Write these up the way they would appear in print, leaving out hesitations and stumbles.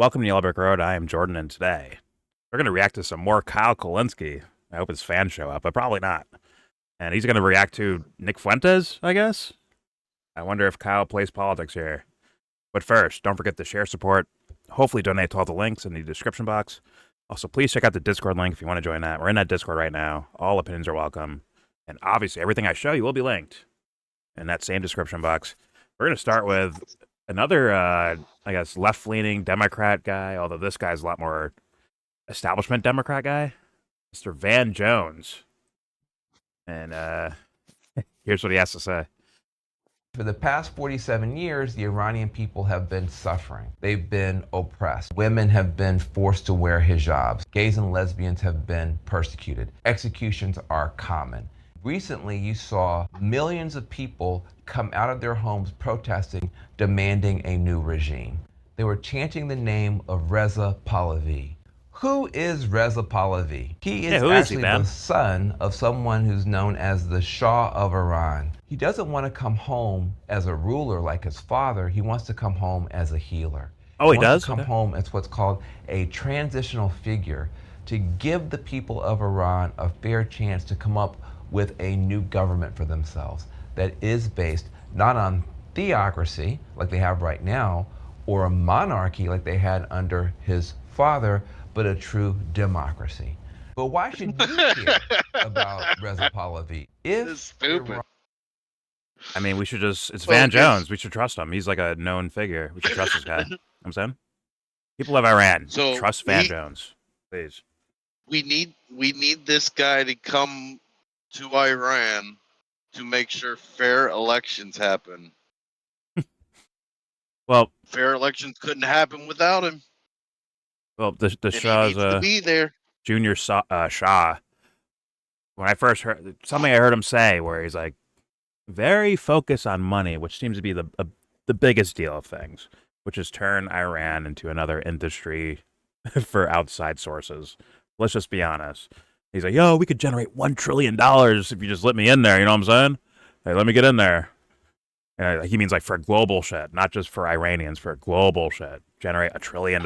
Welcome to YellBro Road. I am Jordan, and today we're going to react to some more Kyle Kulinski. I hope his fans show up, but probably not. And he's going to react to Nick Fuentes, I guess. I wonder if Kyle plays politics here. But first, don't forget to share support. Hopefully donate to all the links in the description box. Also, please check out the Discord link if you want to join that. We're in that Discord right now. All opinions are welcome. And obviously, everything I show you will be linked in that same description box. We're going to start with another, I guess, left-leaning Democrat guy, although this guy's a lot more establishment Democrat guy, Mr. Van Jones. And here's what he has to say. For the past 47 years, the Iranian people have been suffering. They've been oppressed. Women have been forced to wear hijabs. Gays and lesbians have been persecuted. Executions are common. Recently, you saw millions of people come out of their homes protesting, demanding a new regime. They were chanting the name of Reza Pahlavi. Who is Reza Pahlavi? He is actually the son of someone who's known as the Shah of Iran. He doesn't want to come home as a ruler like his father. He wants to come home as a healer. Oh, he wants does? to come home as what's called a transitional figure to give the people of Iran a fair chance to come up with a new government for themselves that is based not on theocracy like they have right now or a monarchy like they had under his father, but a true democracy. But why should you care about Reza Pahlavi? It's stupid. I mean, we should just, it's Van Jones. We should trust him. He's like a known figure. We should trust this guy. You know what I'm saying? People of Iran, so trust Van Jones, please. We need this guy to come to Iran to make sure fair elections happen. Well, fair elections couldn't happen without him. Well, the Shah's to be there. Junior Shah. When I first heard something, I heard him say where he's like very focused on money, which seems to be the biggest deal of things, which is turn Iran into another industry for outside sources. Let's just be honest. He's like, yo, we could generate $1 trillion if you just let me in there. You know what I'm saying? Hey, let me get in there. He means like for global shit, not just for Iranians, for global shit. Generate $1 trillion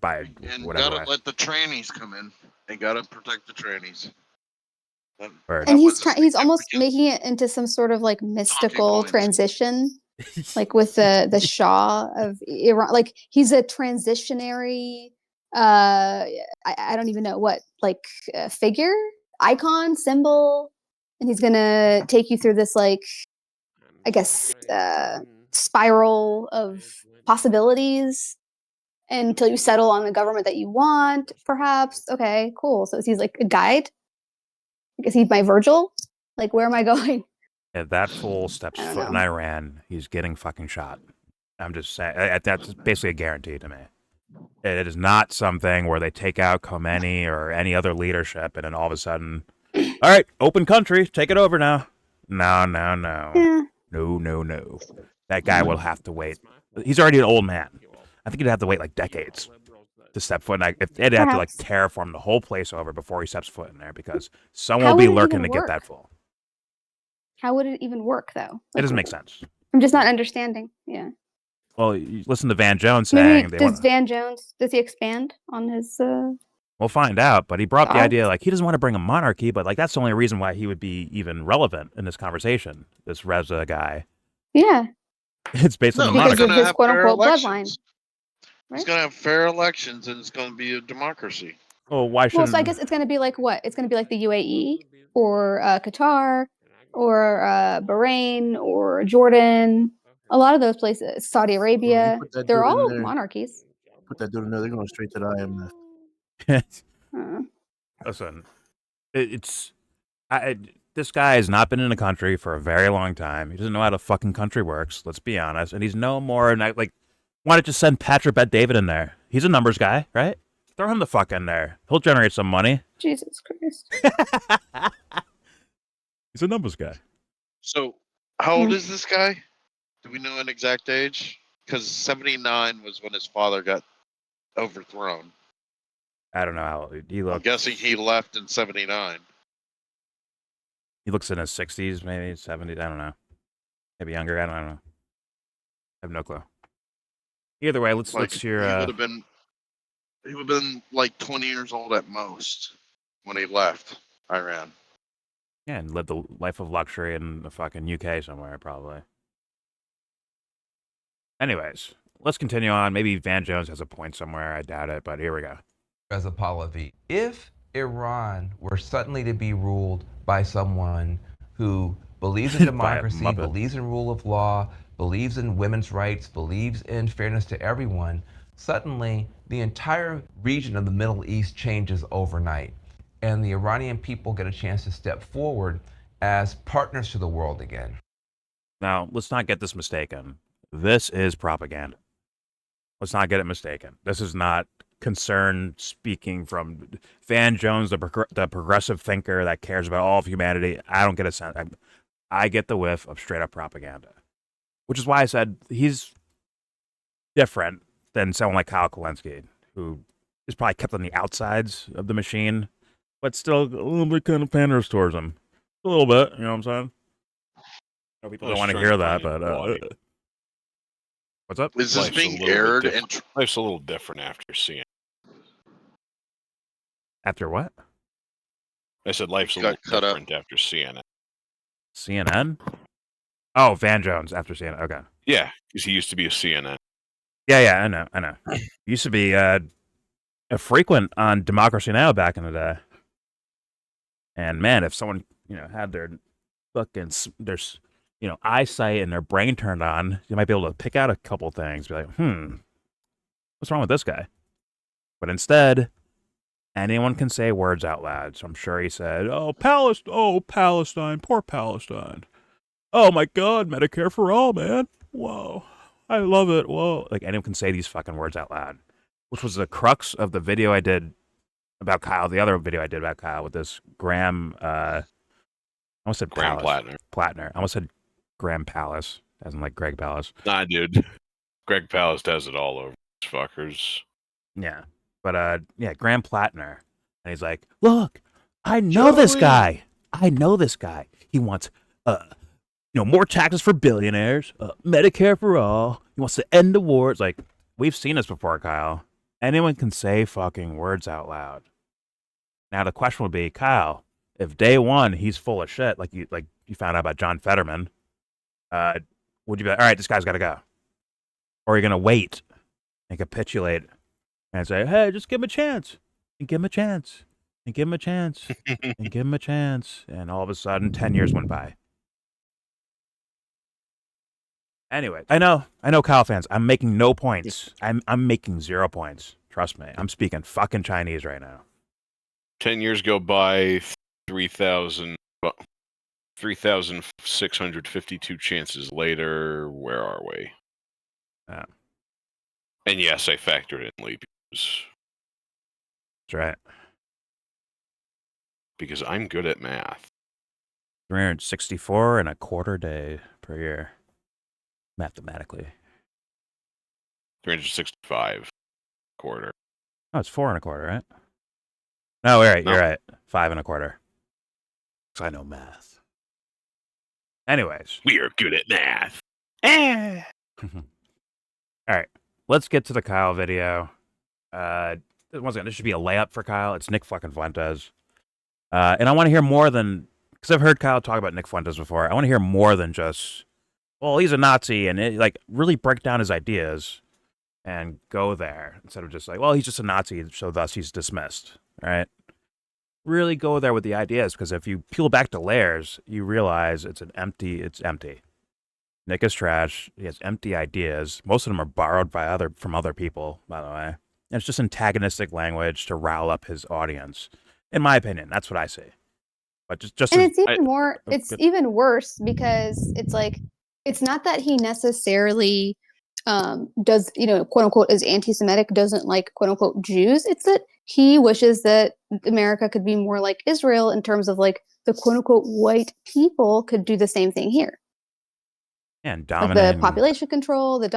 by and whatever. Gotta let the trannies come in. They gotta protect the trannies. And he's almost making it into some sort of like mystical transition, like with the Shah of Iran. Like he's a transitionary. I don't even know what figure, icon, symbol, and he's gonna take you through this like, I guess, spiral of possibilities until you settle on the government that you want. Perhaps. Okay, cool. So he's like a guide. Is he my Virgil? Like, where am I going? Yeah, that fool steps foot in Iran, he's getting fucking shot. I'm just saying, that's basically a guarantee to me. It is not something where they take out Khomeini or any other leadership and then all of a sudden, all right, open country, take it over now. No. Yeah. No. That guy will have to wait. He's already an old man. I think he'd have to wait like decades to step foot in. If they'd have to like terraform the whole place over before he steps foot in there, because someone will be lurking to get that full. How would it even work, though? It doesn't make sense. I'm just not understanding. Yeah. Well, you listen to Van Jones saying... Van Jones, does he expand on his... We'll find out, but he brought up the idea, like, he doesn't want to bring a monarchy, but, like, that's the only reason why he would be even relevant in this conversation, this Reza guy. Yeah. It's based on the monarchy. Because of his quote-unquote bloodline. Right? He's going to have fair elections, and it's going to be a democracy. Well, why should... Well, so I guess it's going to be like what? It's going to be like the UAE, or Qatar, or Bahrain, or Jordan. A lot of those places, Saudi Arabia, they're all monarchies. Put that dude in there, they're going straight to the IMF. Listen, this guy has not been in a country for a very long time. He doesn't know how the fucking country works, let's be honest. And he's no more, like, why not just send Patrick Bet-David in there? He's a numbers guy, right? Throw him the fuck in there. He'll generate some money. Jesus Christ. He's a numbers guy. So, how old is this guy? Do we know an exact age? Because 79 was when his father got overthrown. I don't know how he looks. I'm guessing he left in 79. He looks in his 60s, maybe 70s. I don't know. Maybe younger. I don't know. I have no clue. Either way, let's Like hear. he would have been like 20 years old at most when he left Iran. Yeah, and lived the life of luxury in the fucking UK somewhere, probably. Anyways, let's continue on. Maybe Van Jones has a point somewhere. I doubt it, but here we go. As Apollo V. If Iran were suddenly to be ruled by someone who believes in democracy, believes in rule of law, believes in women's rights, believes in fairness to everyone, suddenly the entire region of the Middle East changes overnight. And the Iranian people get a chance to step forward as partners to the world again. Now, let's not get this mistaken. This is propaganda. Let's not get it mistaken. This is not concern speaking from Van Jones, the progressive thinker that cares about all of humanity. I don't get a sense. I get the whiff of straight up propaganda, which is why I said he's different than someone like Kyle Kulinski, who is probably kept on the outsides of the machine, but still a little bit kind of panders towards him. A little bit, you know what I'm saying? People don't want to hear that, but what's up? Is this being aired? Life's a little different after seeing. After what? I said life's a little different after CNN. CNN? Oh, Van Jones after CNN. Okay. Yeah, because he used to be a CNN. Yeah, I know. He used to be a frequent on Democracy Now! Back in the day. And man, if someone had their fucking eyesight and their brain turned on, you might be able to pick out a couple things. Be like, what's wrong with this guy? But instead, anyone can say words out loud. So I'm sure he said, Palestine, poor Palestine. Oh my God, Medicare for all, man. Whoa, I love it. Whoa. Like anyone can say these fucking words out loud, which was the crux of the video I did about Kyle. The other video I did about Kyle with this Graham, I almost said Graham Platner. I almost said Graham Palace, as in like Greg Palace. Nah, dude. Greg Palace does it all over these fuckers. Yeah. But, Graham Platner. And he's like, look, I know this guy. He wants, more taxes for billionaires, Medicare for all. He wants to end the war. It's like, we've seen this before, Kyle. Anyone can say fucking words out loud. Now, the question would be, Kyle, if day one he's full of shit, like you found out about John Fetterman, would you be like, all right, this guy's got to go? Or are you going to wait and capitulate and say, hey, just give him a chance, and give him a chance, and give him a chance, and give him a chance. And all of a sudden, 10 years went by. Anyway, I know, Kyle fans, I'm making no points. I'm making 0 points. Trust me. I'm speaking fucking Chinese right now. 10 years go by, 3,652 chances later, where are we? Yeah. And yes, I factored in leap years. That's right. Because I'm good at math. 364 and a quarter day per year. Mathematically. 365 quarter. Oh, it's 4 and a quarter, right? No, you're right. 5 and a quarter. Because I know math. Anyways. We are good at math. All right. Let's get to the Kyle video. Once again, this should be a layup for Kyle. It's Nick fucking Fuentes. And I want to hear more than, because I've heard Kyle talk about Nick Fuentes before. I want to hear more than just, well, he's a Nazi, and really break down his ideas and go there instead of just like, well, he's just a Nazi, so thus he's dismissed, right? Really go there with the ideas, because if you peel back the layers, you realize it's empty. Nick is trash. He has empty ideas. Most of them are borrowed from other people, by the way. And it's just antagonistic language to rile up his audience. In my opinion, that's what I see. But just and it's even worse, because it's like, it's not that he necessarily does, quote unquote, is anti-Semitic, doesn't like, quote unquote, Jews. It's that he wishes that America could be more like Israel in terms of like the quote unquote white people could do the same thing here. And dominate like the population control, it's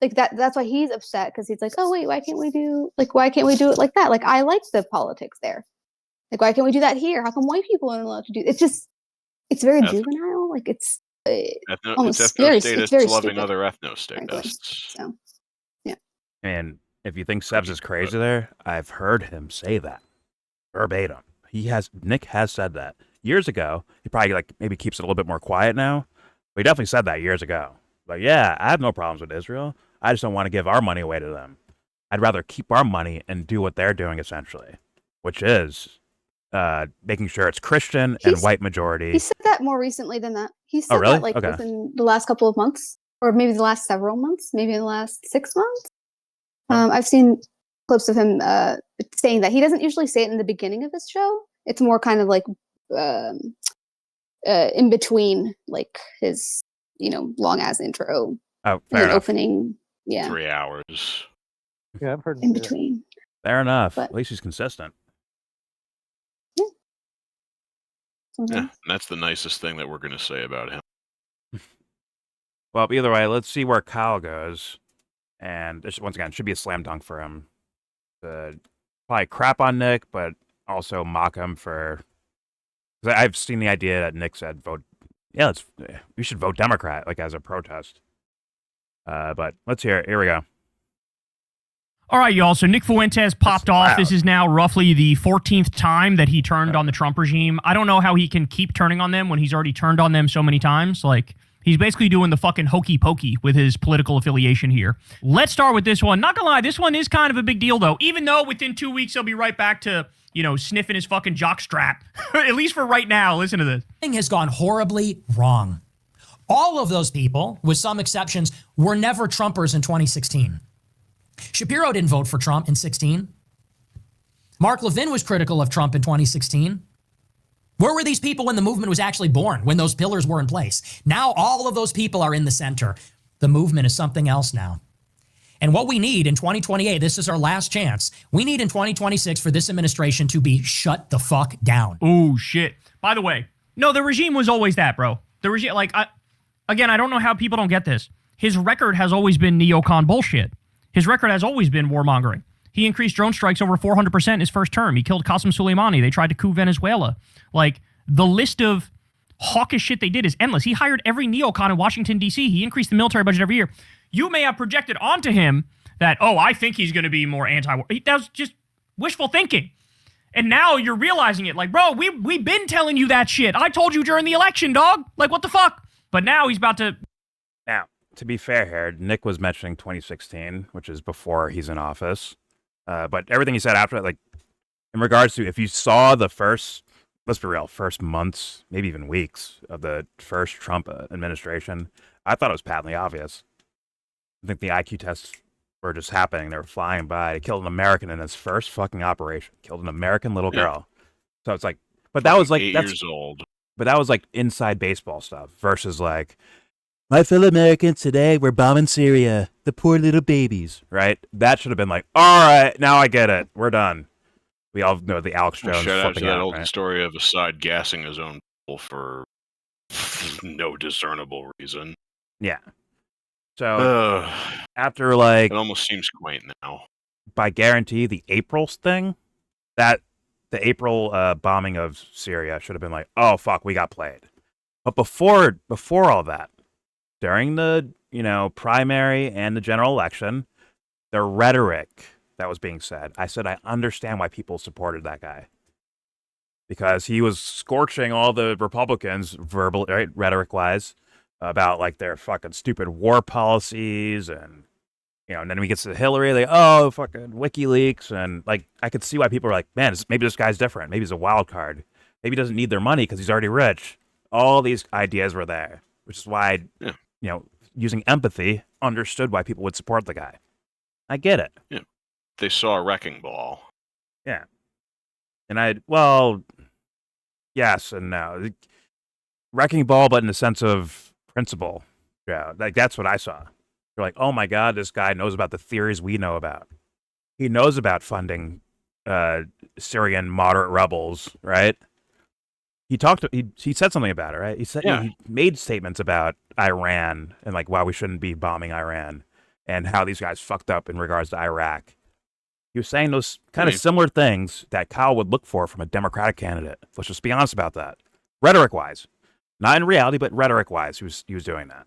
like that's why he's upset, because he's like, oh wait, why can't we do it like that? Like, I like the politics there. Like, why can't we do that here? How come white people aren't allowed to do it? It's very juvenile. Like, it's almost it's very ethno-statists loving stupid, other frankly. ethno-statists. So yeah. And if you think Sebs is crazy there, I've heard him say that verbatim. Nick has said that years ago. He probably maybe keeps it a little bit more quiet now, but he definitely said that years ago. Like, yeah, I have no problems with Israel. I just don't want to give our money away to them. I'd rather keep our money and do what they're doing, essentially, which is making sure it's Christian and white majority. He said that more recently than that. He said really? that within the last couple of months, or maybe the last several months, maybe in the last 6 months. I've seen clips of him saying that. He doesn't usually say it in the beginning of his show. It's more kind of like in between, like his long ass intro. Oh, and then opening. Yeah. 3 hours. Yeah, I've heard in between. Fair enough. But, at least he's consistent. Yeah. Yeah, and that's the nicest thing that we're going to say about him. Well, either way, let's see where Kyle goes. And this, once again, should be a slam dunk for him. Probably crap on Nick, but also mock him for. I've seen the idea that Nick said vote. Yeah, we should vote Democrat, like as a protest. But let's hear it. Here we go. All right, y'all. So Nick Fuentes popped off. Loud. This is now roughly the 14th time that he turned on the Trump regime. I don't know how he can keep turning on them when he's already turned on them so many times. Like, he's basically doing the fucking hokey pokey with his political affiliation here. Let's start with this one. Not gonna lie, this one is kind of a big deal, though. Even though within 2 weeks he'll be right back to, sniffing his fucking jock strap. At least for right now. Listen to this. Thing has gone horribly wrong. All of those people, with some exceptions, were never Trumpers in 2016. Shapiro didn't vote for Trump in 16. Mark Levin was critical of Trump in 2016. Where were these people when the movement was actually born, when those pillars were in place? Now all of those people are in the center. The movement is something else now. And what we need in 2028, this is our last chance, we need in 2026 for this administration to be shut the fuck down. Oh, shit. By the way, no, the regime was always that, bro. The regime, I don't know how people don't get this. His record has always been neocon bullshit. His record has always been warmongering. He increased drone strikes over 400% in his first term. He killed Qasem Soleimani. They tried to coup Venezuela. Like, the list of hawkish shit they did is endless. He hired every neocon in Washington, D.C. He increased the military budget every year. You may have projected onto him that, I think he's going to be more anti-war. That was just wishful thinking. And now you're realizing it. Like, bro, we've been telling you that shit. I told you during the election, dog. Like, what the fuck? But now he's about to... Now, to be fair here, Nick was mentioning 2016, which is before he's in office. But everything he said after it, like, in regards to if you saw the first, let's be real, first months, maybe even weeks of the first Trump administration, I thought it was patently obvious. I think the IQ tests were just happening. They were flying by. He killed an American in his first fucking operation. Killed an American little girl. So it's like, but that was like, 8 years old. But that was like inside baseball stuff versus like, my fellow Americans today, we're bombing Syria. The poor little babies, right? That should have been like, all right, now I get it. We're done. We all know the Alex Jones. Shout out to that old right? story of Assad gassing his own people for no discernible reason. Yeah. So after like, it almost seems quaint now. By guarantee, the April thing, that the April bombing of Syria should have been like, oh fuck, we got played. But before all that, during the primary and the general election, the rhetoric that was being said, I said I understand why people supported that guy, because he was scorching all the Republicans verbal, right, rhetoric wise, about like their fucking stupid war policies, and and then we get to Hillary, like, oh fucking WikiLeaks, and like I could see why people were like, man, maybe this guy's different, maybe he's a wild card, maybe he doesn't need their money because he's already rich. All these ideas were there, which is why using empathy, understood why people would support the guy. I get it. Yeah, they saw a wrecking ball. Yeah, and yes and no. Wrecking ball, but in the sense of principle. Yeah, like that's what I saw. You're like, oh my God, this guy knows about the theories we know about. He knows about funding Syrian moderate rebels, right? He said something about it, right? He said he made statements about Iran and like why we shouldn't be bombing Iran and how these guys fucked up in regards to Iraq. He was saying those kind of similar things that Kyle would look for from a Democratic candidate. Let's just be honest about that. Rhetoric-wise. Not in reality, but rhetoric-wise, he was doing that.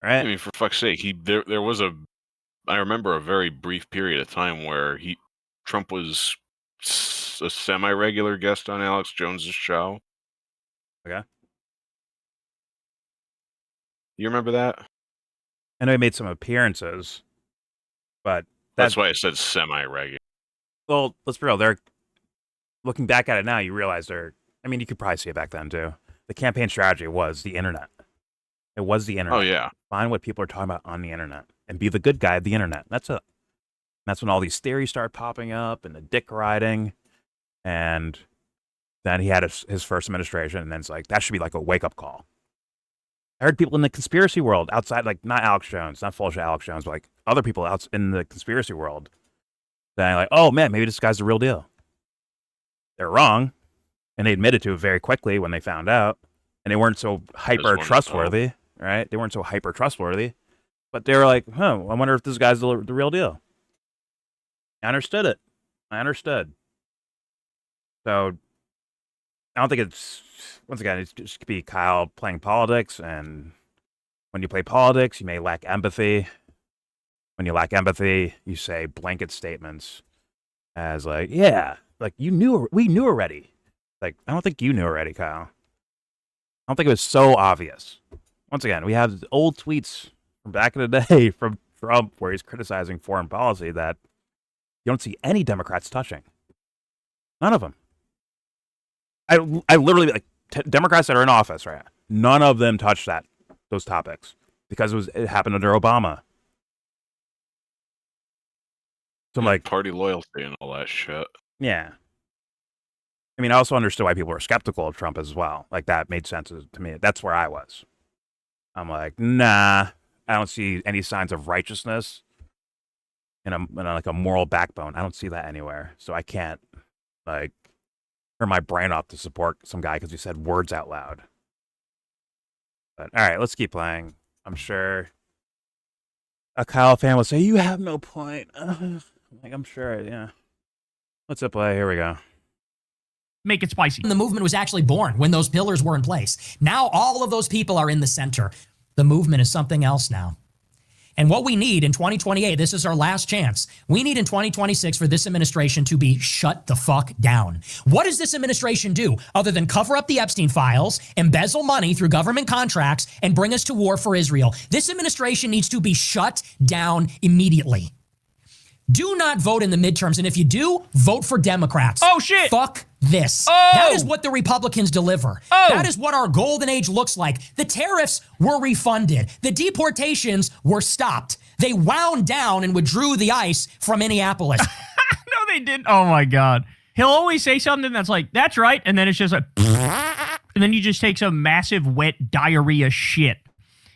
Right? I mean, for fuck's sake, there was I remember a very brief period of time where Trump was a semi-regular guest on Alex Jones's show. Okay. You remember that? I know he made some appearances, but that's why I said semi-regular. Well, let's be real. They're looking back at it now. You realize I mean, you could probably see it back then too. The campaign strategy was the internet. It was the internet. Oh yeah. Find what people are talking about on the internet and be the good guy of the internet. That's it. That's when all these theories start popping up and the dick riding, and then he had his first administration, and then it's like that should be like a wake up call. I heard people in the conspiracy world outside, like not Alex Jones, not full shit Alex Jones, but like other people out in the conspiracy world saying like, oh man, maybe this guy's the real deal. They're wrong. And they admitted to it very quickly when they found out. And they weren't so hyper trustworthy, right? They weren't so hyper trustworthy. But they were like, I wonder if this guy's the real deal. I understood it. I understood. So I don't think it's, once again, it's just be Kyle playing politics. And when you play politics, you may lack empathy. When you lack empathy, you say blanket statements as like, yeah, like we knew already. Like, I don't think you knew already, Kyle. I don't think it was so obvious. Once again, we have old tweets from back in the day from Trump where he's criticizing foreign policy that you don't see any Democrats touching. None of them. I literally, like, Democrats that are in office right now, none of them touched those topics because it happened under Obama. So I'm like, party loyalty and all that shit. Yeah. I mean, I also understood why people were skeptical of Trump as well. Like, that made sense to me. That's where I was. I'm like, nah, I don't see any signs of righteousness and like a moral backbone. I don't see that anywhere. So I can't, like, turn my brain off to support some guy because he said words out loud. But, all right, let's keep playing. I'm sure a Kyle fan will say, you have no point. Like, I'm sure, yeah. Let's play. Here we go. Make it spicy. The movement was actually born when those pillars were in place. Now all of those people are in the center. The movement is something else now. And what we need in 2028, this is our last chance. We need in 2026 for this administration to be shut the fuck down. What does this administration do other than cover up the Epstein files, embezzle money through government contracts, and bring us to war for Israel? This administration needs to be shut down immediately. Do not vote in the midterms. And if you do, vote for Democrats. Oh, shit. Fuck this. Oh. That is what the Republicans deliver. Oh. That is what our golden age looks like. The tariffs were refunded. The deportations were stopped. They wound down and withdrew the ice from Minneapolis. No, they didn't. Oh, my God. He'll always say something that's like, that's right. And then it's just like, and then he just takes a massive wet diarrhea shit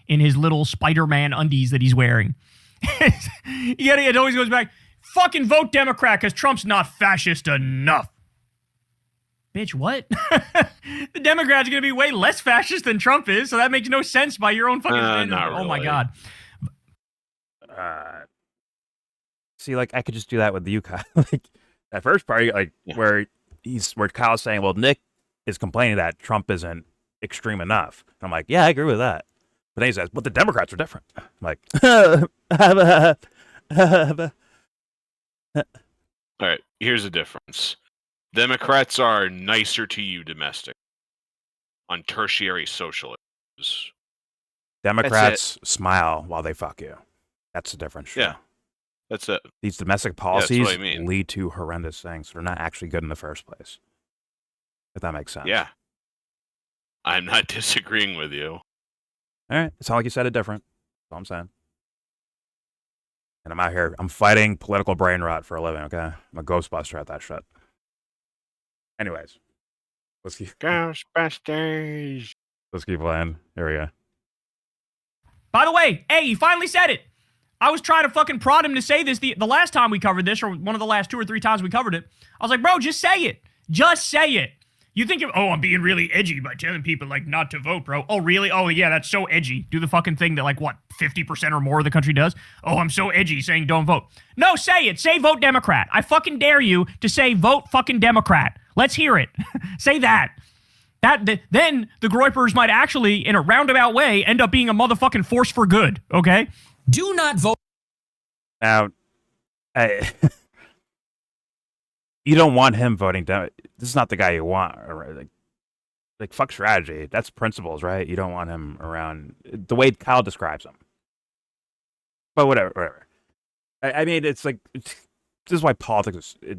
in his little Spider-Man undies that he's wearing. It always goes back, fucking vote Democrat because Trump's not fascist enough. Bitch, what? The Democrats are going to be way less fascist than Trump is, so that makes no sense by your own fucking standards. Not really. Oh my God. See, like, I could just do that with you, Kyle. Like, that first part, like, where Kyle's saying, well, Nick is complaining that Trump isn't extreme enough. And I'm like, yeah, I agree with that. But then he says, but the Democrats are different. I'm like, all right, here's the difference. Democrats are nicer to you domestic on tertiary social issues. Democrats smile while they fuck you. That's the difference. Yeah, that's it. These domestic policies I mean. lead to horrendous things. They're not actually good in the first place. If that makes sense. Yeah. I'm not disagreeing with you. All right. It's not like you said it different. That's all I'm saying. And I'm out here. I'm fighting political brain rot for a living, okay? I'm a Ghostbuster at that shit. Anyways. Let's keep Ghostbusters. Let's keep playing. Here we go. By the way, hey, he finally said it. I was trying to fucking prod him to say this the last time we covered this, or one of the last 2 or 3 times we covered it. I was like, bro, just say it. Just say it. You think, I'm being really edgy by telling people, like, not to vote, bro. Oh, really? Oh, yeah, that's so edgy. Do the fucking thing that, like, 50% or more of the country does? Oh, I'm so edgy saying don't vote. No, say it. Say vote Democrat. I fucking dare you to say vote fucking Democrat. Let's hear it. Say that. then the Groypers might actually, in a roundabout way, end up being a motherfucking force for good, okay? Do not vote. Now, you don't want him voting down. This is not the guy you want. Like fuck strategy. That's principles, right? You don't want him around the way Kyle describes him. But whatever. I mean, it's like this is why politics is.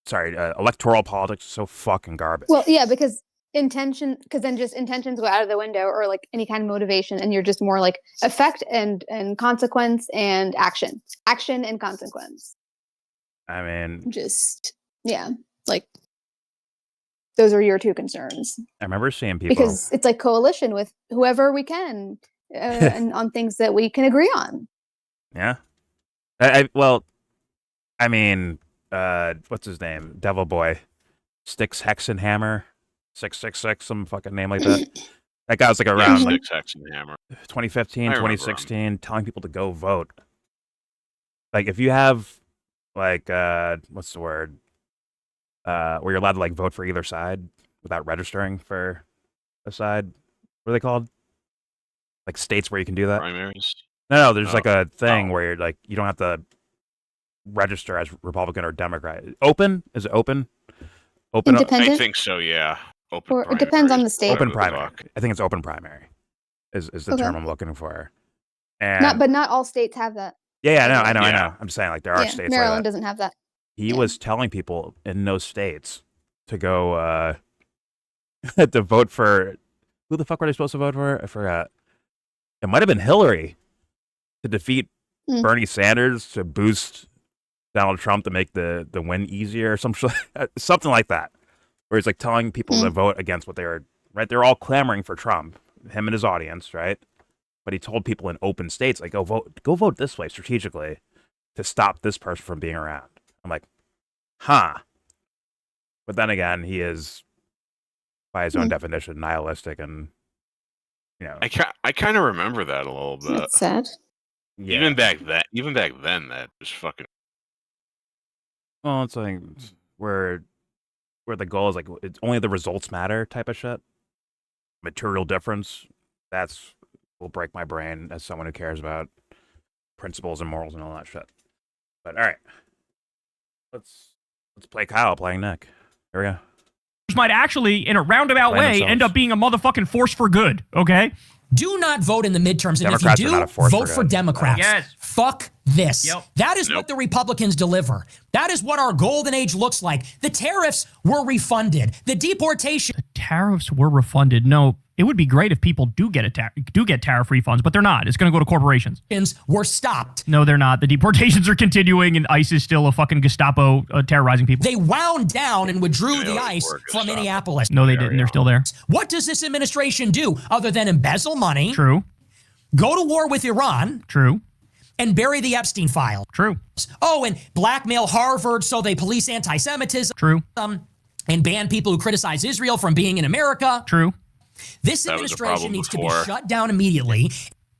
Electoral politics is so fucking garbage. Well, yeah, because then just intentions go out of the window, or like any kind of motivation, and you're just more like effect and consequence and action and consequence. I mean, just like those are your two concerns. I remember seeing people because it's like coalition with whoever we can and on things that we can agree on. Yeah. I mean, what's his name? Devil Boy. Styx Hexenhammer. 666, some fucking name like that. That guy was like around like Styx Hexenhammer. 2015, 2016, telling people to go vote. Like if you have like what's the word? Where you're allowed to like vote for either side without registering for a side. What are they called? Like states where you can do that? Primaries? No, there's like a thing where you're like you don't have to register as Republican or Democrat. Open? Is it open? Open. Independent? I think so. Yeah. Open. Or it depends on the state. Open primary. I think it's open primary. Is the term I'm looking for. And but not all states have that. Yeah, I know. I'm just saying like there are states. Maryland like that. doesn't have that. He was telling people in those states to go to vote for who the fuck were they supposed to vote for? I forgot. It might have been Hillary to defeat Bernie Sanders to boost Donald Trump to make the win easier or something like that. Where he's like telling people to vote against what they were, right? They're all clamoring for Trump, him and his audience, right? But he told people in open states, like, go vote this way strategically to stop this person from being around. I'm like, huh. But then again, he is, by his own definition, nihilistic and, you know. I kind of remember that a little bit. That's sad. Yeah. Even back then, that was fucking. Well, it's like where the goal is like it's only the results matter type of shit. Material difference, that's will break my brain as someone who cares about principles and morals and all that shit. But all right, let's play Kyle playing Nick. Here we go. Might actually, in a roundabout way, end up being a motherfucking force for good. Okay. Do not vote in the midterms, and Democrats if you are not do, a force vote for for good. Democrats. Yes. Fuck this. Yep. That is what the Republicans deliver. That is what our golden age looks like. The tariffs were refunded. The deportation. The tariffs were refunded. No, it would be great if people do get tariff refunds, but they're not. It's going to go to corporations. Were stopped. No, they're not. The deportations are continuing, and ICE is still a fucking Gestapo terrorizing people. They wound down and withdrew the ICE from Minneapolis. No, they didn't. They're still there. What does this administration do other than embezzle money? True. Go to war with Iran. True. And bury the Epstein file. True. Oh, and blackmail Harvard so they police anti-Semitism. True. And ban people who criticize Israel from being in America. True. This administration needs to be shut down immediately.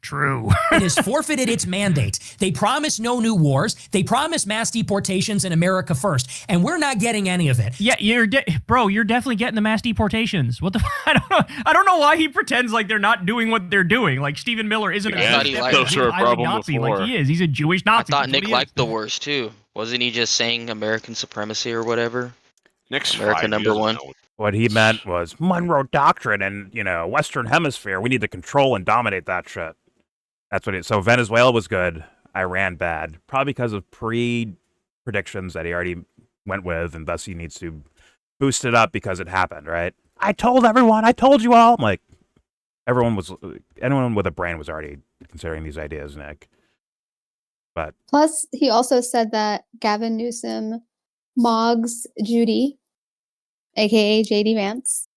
True. It has forfeited its mandate. They promise no new wars. They promise mass deportations in America first. And we're not getting any of it. Yeah, you're definitely getting the mass deportations. What the I don't know why he pretends like they're not doing what they're doing. Like Stephen Miller isn't a Nazi like he is. He's a Jewish Nazi. I thought Nick liked the wars too. Wasn't he just saying American supremacy or whatever? Nick's America number one. What he meant was Monroe Doctrine and, Western Hemisphere. We need to control and dominate that shit. That's what so Venezuela was good. Iran bad. Probably because of predictions that he already went with, and thus he needs to boost it up because it happened, right? I told everyone. I told you all. I'm like, anyone with a brain was already considering these ideas, Nick. But plus, he also said that Gavin Newsom mogs Judy, aka JD Vance.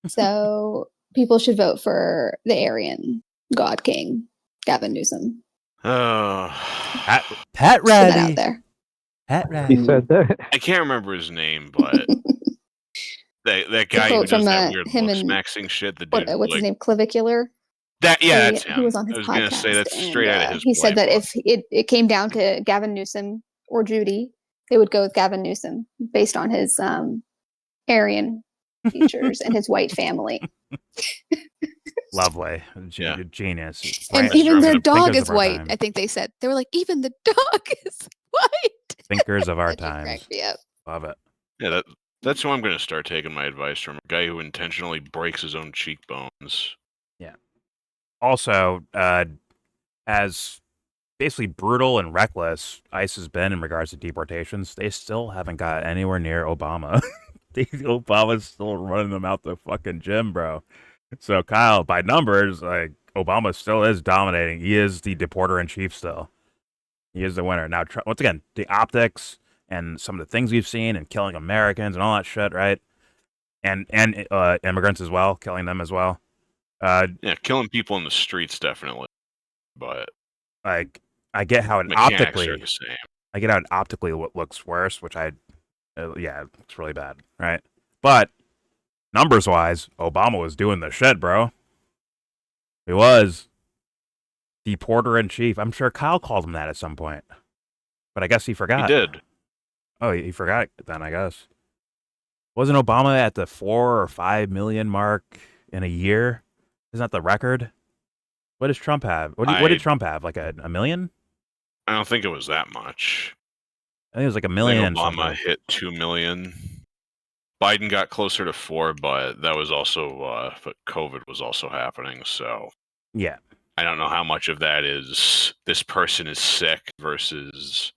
So people should vote for the Aryan God King, Gavin Newsom. Pat Put Ratty. that out there. Pat Ratty. He said that. I can't remember his name, but that guy who does that weird him lip and smacking shit. What's his name? Clavicular. That's him. He was on his I was podcast. gonna say that's straight out of his. He said that if it came down to Gavin Newsom or Judy, they would go with Gavin Newsom based on his Aryan features and his white family. Lovely. Yeah. Genius. And Brand- even their thinkers dog of is our white. time. I think they said they were like, even the dog is white. Thinkers of our That just times. cracked me up. Love it. Yeah, that's who I'm going to start taking my advice from. A guy who intentionally breaks his own cheekbones. Also, as basically brutal and reckless ICE has been in regards to deportations, they still haven't got anywhere near Obama. Obama's still running them out the fucking gym, bro. So Kyle, by numbers, like Obama still is dominating. He is the deporter in chief still. He is the winner. Now, once again, the optics and some of the things we've seen and killing Americans and all that shit, right? And immigrants as well, killing them as well. Yeah, killing people in the streets definitely, but like I get how it mechanics optically, are the same. I get how it optically looks worse, which yeah, it's really bad, right? But numbers wise, Obama was doing the shit, bro. He was deporter in chief. I'm sure Kyle called him that at some point, but I guess he forgot. He did. Oh, he forgot then, I guess. Wasn't Obama at the 4 or 5 million mark in a year? Isn't that the record? What does Trump have? What did Trump have? Like a million? I don't think it was that much. I think it was like a I million. think Obama hit 2 million. Biden got closer to 4, but that was also but COVID was also happening. So yeah, I don't know how much of that is this person is sick versus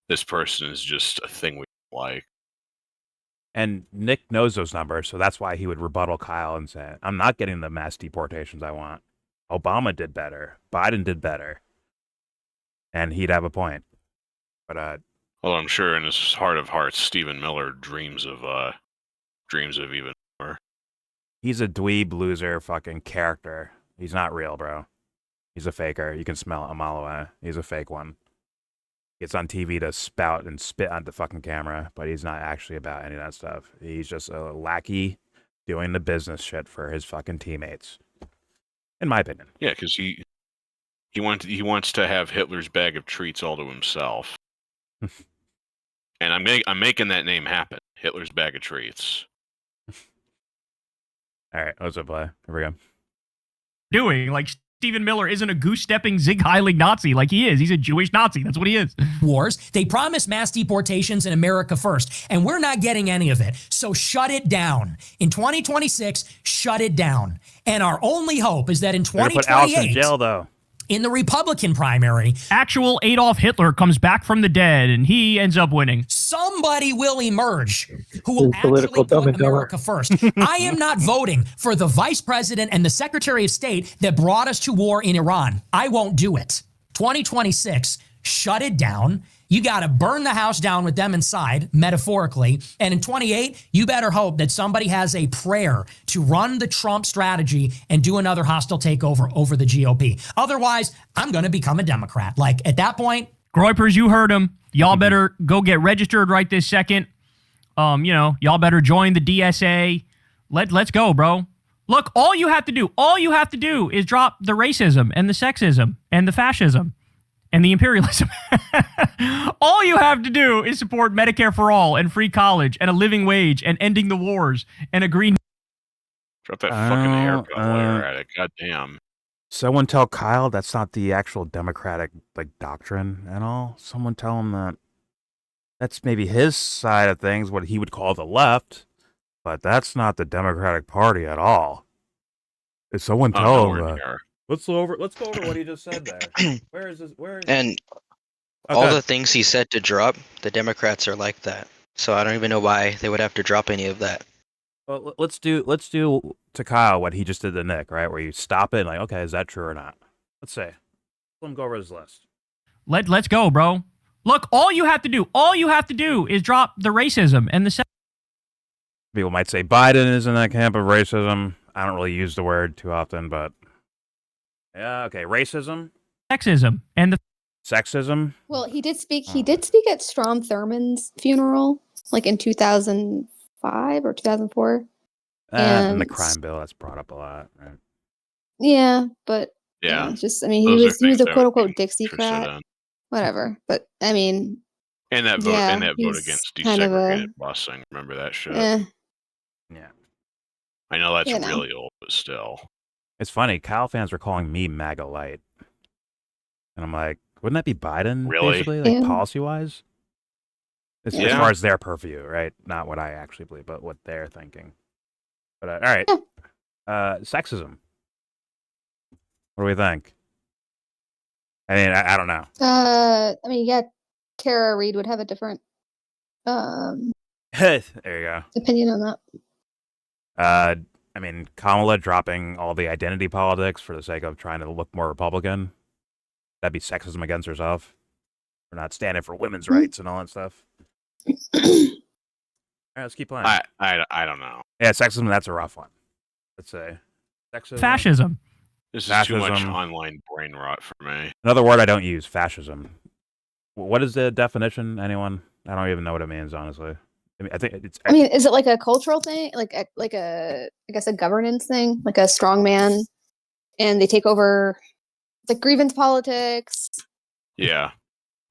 this person is just a thing we like. And Nick knows those numbers, so that's why he would rebuttal Kyle and say, I'm not getting the mass deportations I want. Obama did better. Biden did better. And he'd have a point. But well, I'm sure in his heart of hearts, Stephen Miller dreams of even more. He's a dweeb loser fucking character. He's not real, bro. He's a faker. You can smell it a mile away. He's a fake one. Gets on TV to spout and spit on the fucking camera, but he's not actually about any of that stuff. He's just a lackey doing the business shit for his fucking teammates. In my opinion. Yeah, because he wants to have Hitler's bag of treats all to himself. And I'm making that name happen. Hitler's bag of treats. All right, let's play. Here we go. Doing like Stephen Miller isn't a goose-stepping, zig-heiling Nazi like he is. He's a Jewish Nazi. That's what he is. Wars. They promise mass deportations in America first, and we're not getting any of it. So shut it down. In 2026, shut it down. And our only hope is that in 2028, put Alex in jail, though. In the Republican primary, actual Adolf Hitler comes back from the dead, and he ends up winning. Somebody will emerge who will actually put America first. I am not voting for the vice president and the secretary of state that brought us to war in Iran. I won't do it. 2026, shut it down. You got to burn the house down with them inside, metaphorically. And in 28, you better hope that somebody has a prayer to run the Trump strategy and do another hostile takeover over the GOP. Otherwise, I'm going to become a Democrat. Like, at that point... Groypers, you heard him. Y'all better go get registered right this second. Y'all better join the DSA. Let's go, bro. Look, all you have to do is drop the racism and the sexism and the fascism and the imperialism. All you have to do is support Medicare for all and free college and a living wage and ending the wars and a green... Drop that fucking haircut while you're at it. God damn. Someone tell Kyle that's not the actual Democratic doctrine and all. Someone tell him that that's maybe his side of things, what he would call the left, but that's not the Democratic Party at all. If someone tell him that. Let's go over what he just said there. Where is this? And all the things he said to drop, the Democrats are like that. So I don't even know why they would have to drop any of that. Well, let's do to Kyle what he just did to Nick, right? Where you stop it and okay, is that true or not? Let's say. Let him go over his list. Let's go, bro. Look, all you have to do is drop the racism and the... People might say Biden is in that camp of racism. I don't really use the word too often, but yeah, okay, racism, sexism, and the sexism. Well, he did speak at Strom Thurmond's funeral, like in 2005 or 2004. And the crime bill that's brought up a lot, right? Yeah, but yeah, just he was a quote unquote Dixiecrat, whatever. But I mean, and that vote against desegregated busing. Remember that shit? Yeah. I know that's You know. really old, but still. It's funny. Kyle fans were calling me MAGA light, and I'm like, wouldn't that be Biden? Really? Basically, like Yeah. policy wise, as Yeah. far as their purview, right? Not what I actually believe, but what they're thinking. But all right, sexism. What do we think? I mean, I don't know. I mean, yeah, Tara Reid would have a different There you go. opinion on that. I mean, Kamala dropping all the identity politics for the sake of trying to look more Republican. That'd be sexism against herself. For not standing for women's rights and all that stuff. All right, let's keep playing. I don't know. Yeah, sexism, that's a rough one. Let's say. Sexism. Fascism. This is too much Fascism. online brain rot for me. Another word I don't use, fascism. What is the definition, anyone? I don't even know what it means, honestly. I mean, I think it's... I mean, is it like a cultural thing? Like a, I guess, a governance thing? Like a strongman, and they take over, like, grievance politics? Yeah.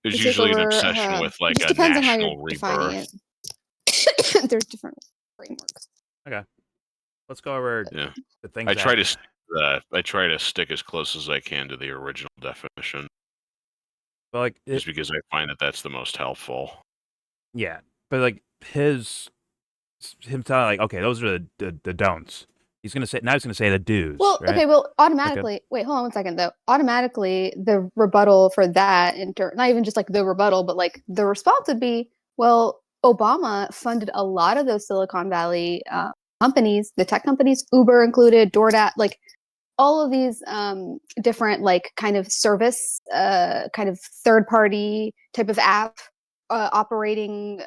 There's They take usually an over, obsession with, like, it just a depends on how national you're defining rebirth. it. There's different frameworks. Okay. Let's go over Yeah. the things I try to stick as close as I can to the original definition. But like, just because I find that that's the most helpful. Yeah, but like him telling like, okay, those are the don'ts. He's gonna say the do's. Well, right? okay, well, automatically. Wait, hold on 1 second though. Automatically, the rebuttal for that, not even just like the rebuttal, but like the response would be, well, Obama funded a lot of those Silicon Valley companies, the tech companies, Uber included, DoorDash, like all of these different like kind of service, kind of third party type of app operating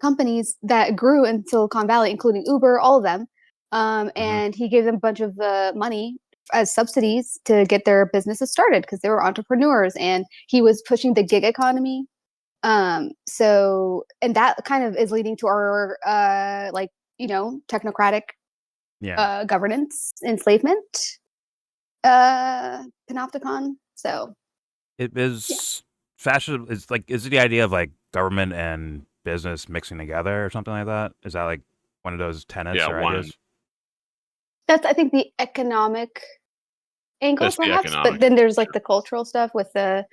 companies that grew in Silicon Valley, including Uber, all of them. And he gave them a bunch of money as subsidies to get their businesses started because they were entrepreneurs, and he was pushing the gig economy. So, and that kind of is leading to our like, technocratic governance, enslavement, panopticon. So it is fascism. Is like, is it the idea of like government and business mixing together or something like that? Is that like one of those tenets or ideas? That's, I think, the economic angle, perhaps. But then there's like the cultural stuff with the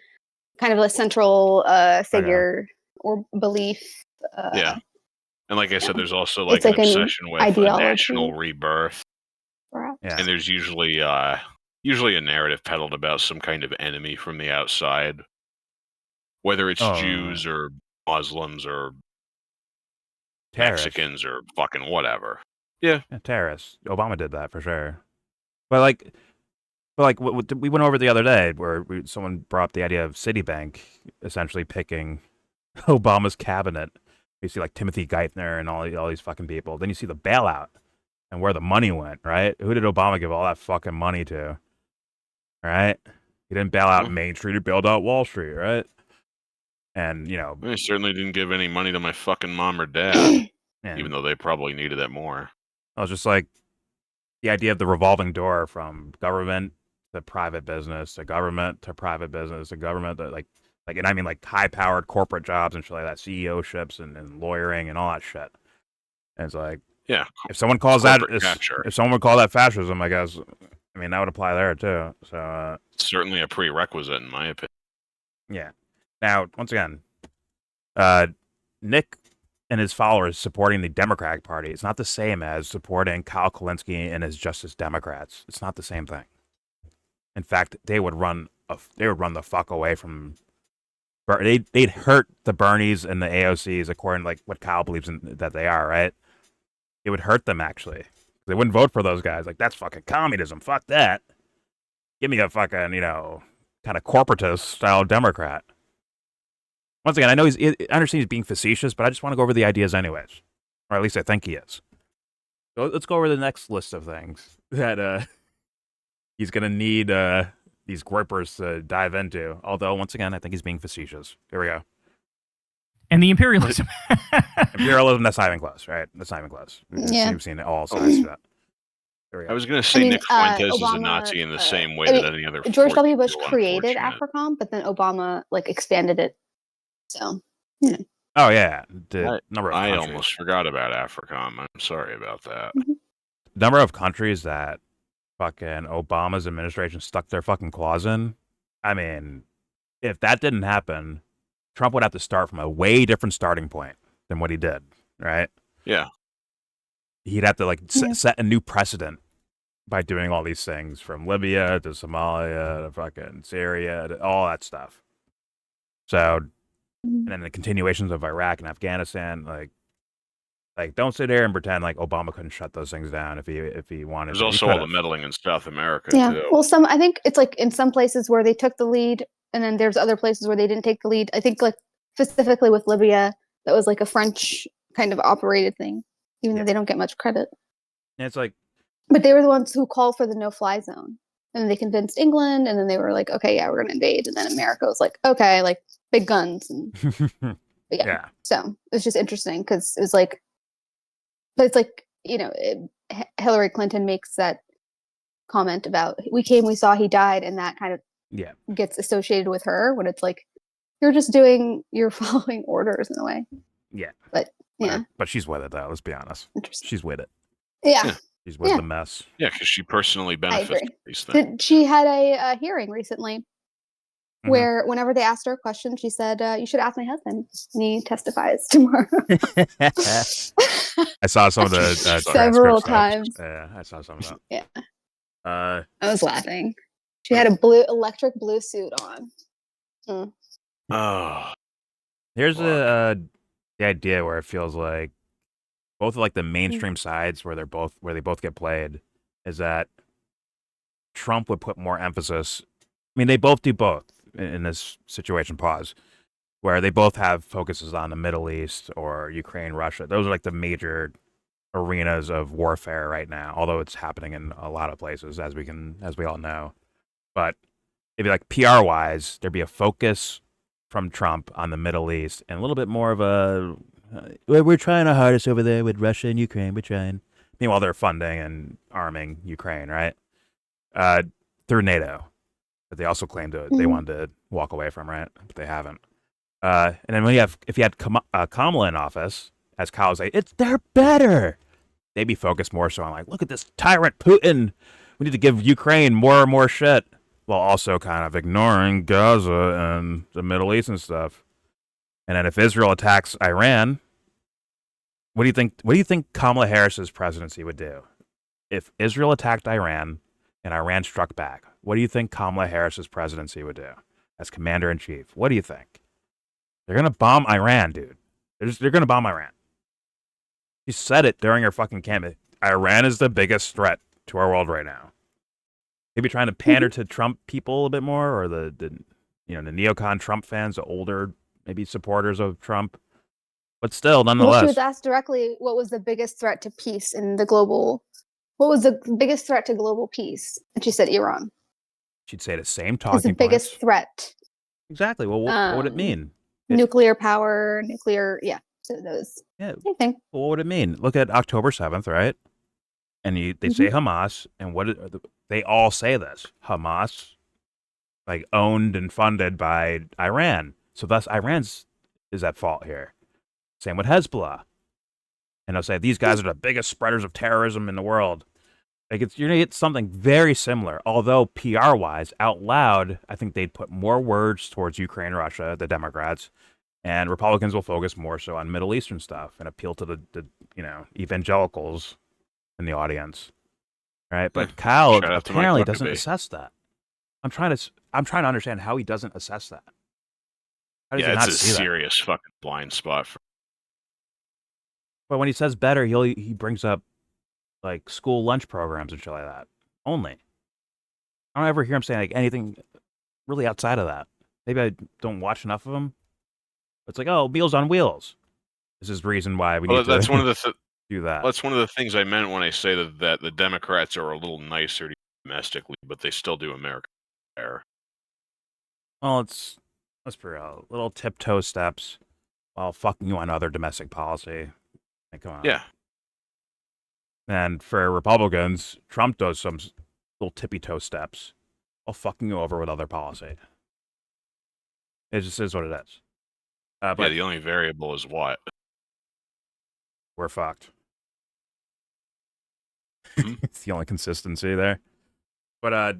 kind of a central figure or belief. Yeah. And like I said, there's also like an obsession with a national rebirth. Perhaps. Yeah. And there's usually a narrative peddled about some kind of enemy from the outside. Whether it's Jews or Muslims or terrorists. Mexicans or fucking whatever. Yeah, terrorists. Obama did that for sure. But what we went over the other day where someone brought up the idea of Citibank essentially picking Obama's cabinet. You see like Timothy Geithner and all these fucking people. Then you see the bailout and where the money went, right? Who did Obama give all that fucking money to? Right? He didn't bail out Main Street, he bailed out Wall Street, right? And, I certainly didn't give any money to my fucking mom or dad, even though they probably needed it more. I was just like, the idea of the revolving door from government to private business to government to private business to government to and I mean like high-powered corporate jobs and shit like that, CEO-ships and lawyering and all that shit. And it's like, yeah, if someone calls that, if someone would call that fascism, I guess, I mean, that would apply there too. So certainly a prerequisite in my opinion. Yeah. Now, once again, Nick and his followers supporting the Democratic Party, it's not the same as supporting Kyle Kulinski and his Justice Democrats. It's not the same thing. In fact, they would run the fuck away from. They'd hurt the Bernies and the AOCs according to like what Kyle believes that they are, right? It would hurt them actually. They wouldn't vote for those guys. Like, that's fucking communism. Fuck that. Give me a fucking kind of corporatist style Democrat. Once again, I understand he's being facetious, but I just want to go over the ideas anyways. Or at least I think he is. So let's go over the next list of things that he's going to need these grippers to dive into. Although, once again, I think he's being facetious. Here we go. And the imperialism. Imperialism, that's not even close, right? That's not even close. We've seen all sides of that. I was going to say Nick Fuentes is a Nazi in the same way that any other. George W. Bush created Africom, but then Obama expanded it. So, Oh yeah, I almost forgot about Africom. I'm sorry about that. number of countries that fucking Obama's administration stuck their fucking claws in. I mean, if that didn't happen, Trump would have to start from a way different starting point than what he did, right? Yeah. He'd have to like set a new precedent by doing all these things, from Libya to Somalia to fucking Syria to all that stuff. So, and then the continuations of Iraq and Afghanistan, like don't sit here and pretend like Obama couldn't shut those things down if he wanted. There's to. also all the meddling in South America Yeah. too. Well, I think it's like in some places where they took the lead, and then there's other places where they didn't take the lead. I think like specifically with Libya, that was like a French kind of operated thing, even though they don't get much credit. And it's like, but they were the ones who called for the no-fly zone, and they convinced England, and then they were like, okay, yeah, we're gonna invade, and then America was like, okay, like big guns, and yeah. So it's just interesting because it was like, but it's like, you know, Hillary Clinton makes that comment about we came, we saw, he died, and that kind of gets associated with her when it's like you're following orders in a way. Yeah. But but she's with it though. Let's be honest. She's with it. Yeah. She's with the mess. Yeah, because she personally benefits from these things. She had a hearing recently where whenever they asked her a question, she said, you should ask my husband, and he testifies tomorrow. I saw some of the several times. Yeah, I saw some of that. Yeah. I was laughing. She had a electric blue suit on. Oh. Here's the idea where it feels like both of like the mainstream sides where they both get played is that Trump would put more emphasis. I mean, they both do both in this situation. Pause. Where they both have focuses on the Middle East or Ukraine, Russia. Those are like the major arenas of warfare right now. Although it's happening in a lot of places, as we all know. But it'd be like PR wise, there'd be a focus from Trump on the Middle East and a little bit more of a we're trying our hardest over there with Russia and Ukraine. We're trying. Meanwhile, they're funding and arming Ukraine, right? Through NATO, but they also claimed they wanted to walk away from, right? But they haven't. And then if you had Kamala in office, as Kyle would say, they're better. They'd be focused more so on like, look at this tyrant Putin. We need to give Ukraine more and more shit, while also kind of ignoring Gaza and the Middle East and stuff. And then if Israel attacks Iran, what do you think Kamala Harris's presidency would do? If Israel attacked Iran and Iran struck back, what do you think Kamala Harris's presidency would do as commander-in-chief? What do you think? They're going to bomb Iran, dude. They're going to bomb Iran. She said it during her fucking campaign. Iran is the biggest threat to our world right now. Maybe trying to pander to Trump people a bit more, or the neocon Trump fans, the older maybe supporters of Trump. But still, nonetheless. Well, she was asked directly what was the biggest threat to peace in the global. What was the biggest threat to global peace? And she said Iran. She'd say the same talking points. It's the biggest threat. Exactly. Well, what would it mean? Nuclear power, yeah. So those. Yeah. Same thing. Well, what would it mean? Look at October 7th, right? And they say Hamas, and they all say this. Hamas, like, owned and funded by Iran. So thus Iran's is at fault here. Same with Hezbollah. And they'll say these guys are the biggest spreaders of terrorism in the world. Like you're gonna get something very similar. Although PR wise, out loud, I think they'd put more words towards Ukraine, Russia, the Democrats, and Republicans will focus more so on Middle Eastern stuff and appeal to the evangelicals in the audience, right? But Kyle apparently doesn't assess that. I'm trying to understand how he doesn't assess that. It's a serious fucking blind spot. But when he says better, he brings up like school lunch programs and shit like that only. I don't ever hear him saying like anything really outside of that. Maybe I don't watch enough of him. It's like, oh, Meals on Wheels. This is the reason why we need to one of the do that. That's one of the things I meant when I say that the Democrats are a little nicer domestically, but they still do America fair. Well, let's be real. Little tiptoe steps while fucking you on other domestic policy. Like, come on. Yeah. And for Republicans, Trump does some little tippy-toe steps while fucking you over with other policy. It just is what it is. But the only variable is what? We're fucked. It's the only consistency there. But all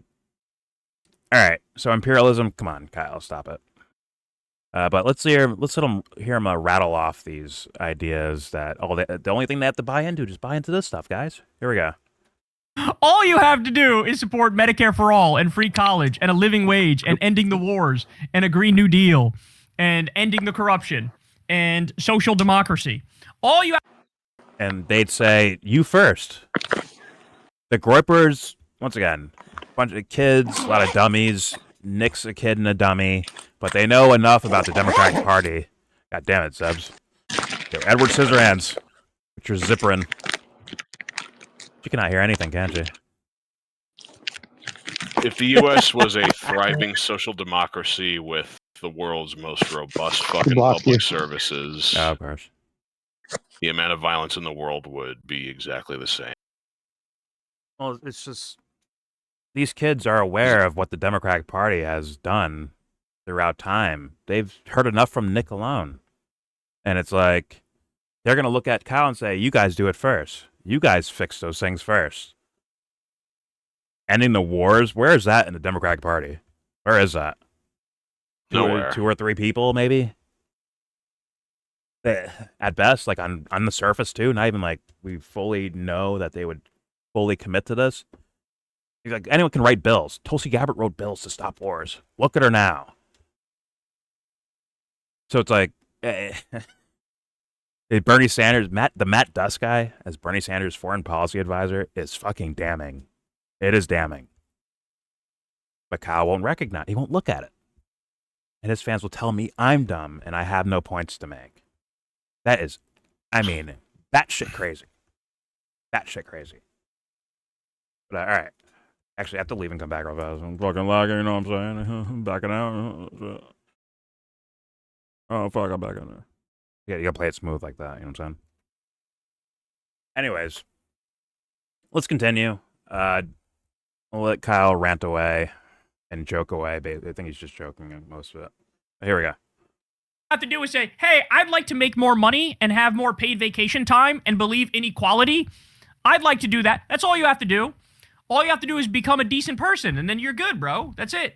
right. So imperialism. Come on, Kyle, stop it. But let's let them hear him rattle off these ideas that the only thing they have to buy into, just buy into this stuff, guys. Here we go. All you have to do is support Medicare for all and free college and a living wage and ending the wars and a Green New Deal and ending the corruption and social democracy. All you have. And they'd say, you first. The Groypers, once again, a bunch of kids, a lot of dummies. Nick's a kid and a dummy, but they know enough about the Democratic Party. God damn it, Sebs. Yo, Edward Scissorhands, put your zipper in. You cannot hear anything, can't you? If the U.S. was a thriving social democracy with the world's most robust fucking public services, of course, the amount of violence in the world would be exactly the same. Well, it's just these kids are aware of what the Democratic Party has done throughout time. They've heard enough from Nick alone. And it's like, they're going to look at Kyle and say, you guys do it first. You guys fix those things first. Ending the wars, where is that in the Democratic Party? Where is that? Nowhere. 2 or 3 people, maybe? At best, like on the surface too, not even like we fully know that they would fully commit to this. Like, anyone can write bills. Tulsi Gabbard wrote bills to stop wars. Look at her now. So it's like, Bernie Sanders, the Matt Duss guy as Bernie Sanders' foreign policy advisor is fucking damning. It is damning. But Kyle won't recognize. He won't look at it. And his fans will tell me I'm dumb and I have no points to make. That is, that shit crazy. That shit crazy. But all right. Actually, I have to leave and come back real fast. I'm fucking lagging, you know what I'm saying? I'm backing out. Oh, fuck, I'm back in there. Yeah, you gotta play it smooth like that, you know what I'm saying? Anyways, let's continue. I'll let Kyle rant away and joke away. I think he's just joking most of it. But here we go. Have to do is say, hey, I'd like to make more money and have more paid vacation time and believe in equality. I'd like to do that. That's all you have to do. All you have to do is become a decent person, and then you're good, bro. That's it.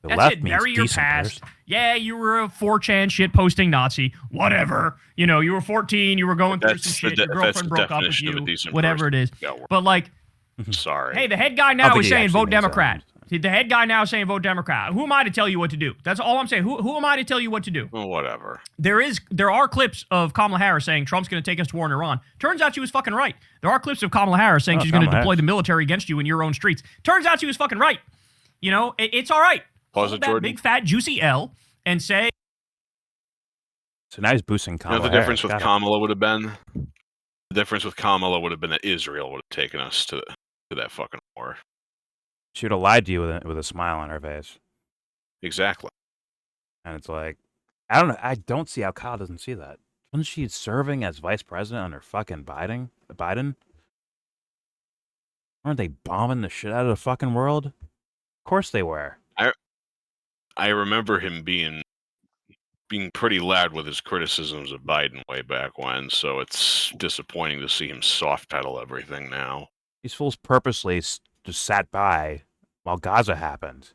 That's it. Bury your past. Person. Yeah, you were a 4chan shit-posting Nazi. Whatever. You know, you were 14. You were going through some shit. Your girlfriend broke up with you. Whatever it is. But, like, sorry. Hey, the head guy now is saying vote Democrat. The head guy now is saying vote Democrat. Who am I to tell you what to do? That's all I'm saying. Who am I to tell you what to do? Well, whatever. There are clips of Kamala Harris saying Trump's going to take us to war in Iran. Turns out she was fucking right. There are clips of Kamala Harris saying she's going to deploy the military against you in your own streets. Turns out she was fucking right. You know, it's all right. Pause it, that Jordan. Big fat juicy L and say. So now he's boosting Kamala. You know, the difference with Kamala would have been. The difference with Kamala would have been that Israel would have taken us to that fucking war. She would have lied to you with a smile on her face. Exactly. And it's like, I don't know. I don't see how Kyle doesn't see that. Wasn't she serving as vice president under fucking Biden? Weren't they bombing the shit out of the fucking world? Of course they were. I remember him being pretty loud with his criticisms of Biden way back when, so it's disappointing to see him soft pedal everything now. These fools purposely just sat by while Gaza happened.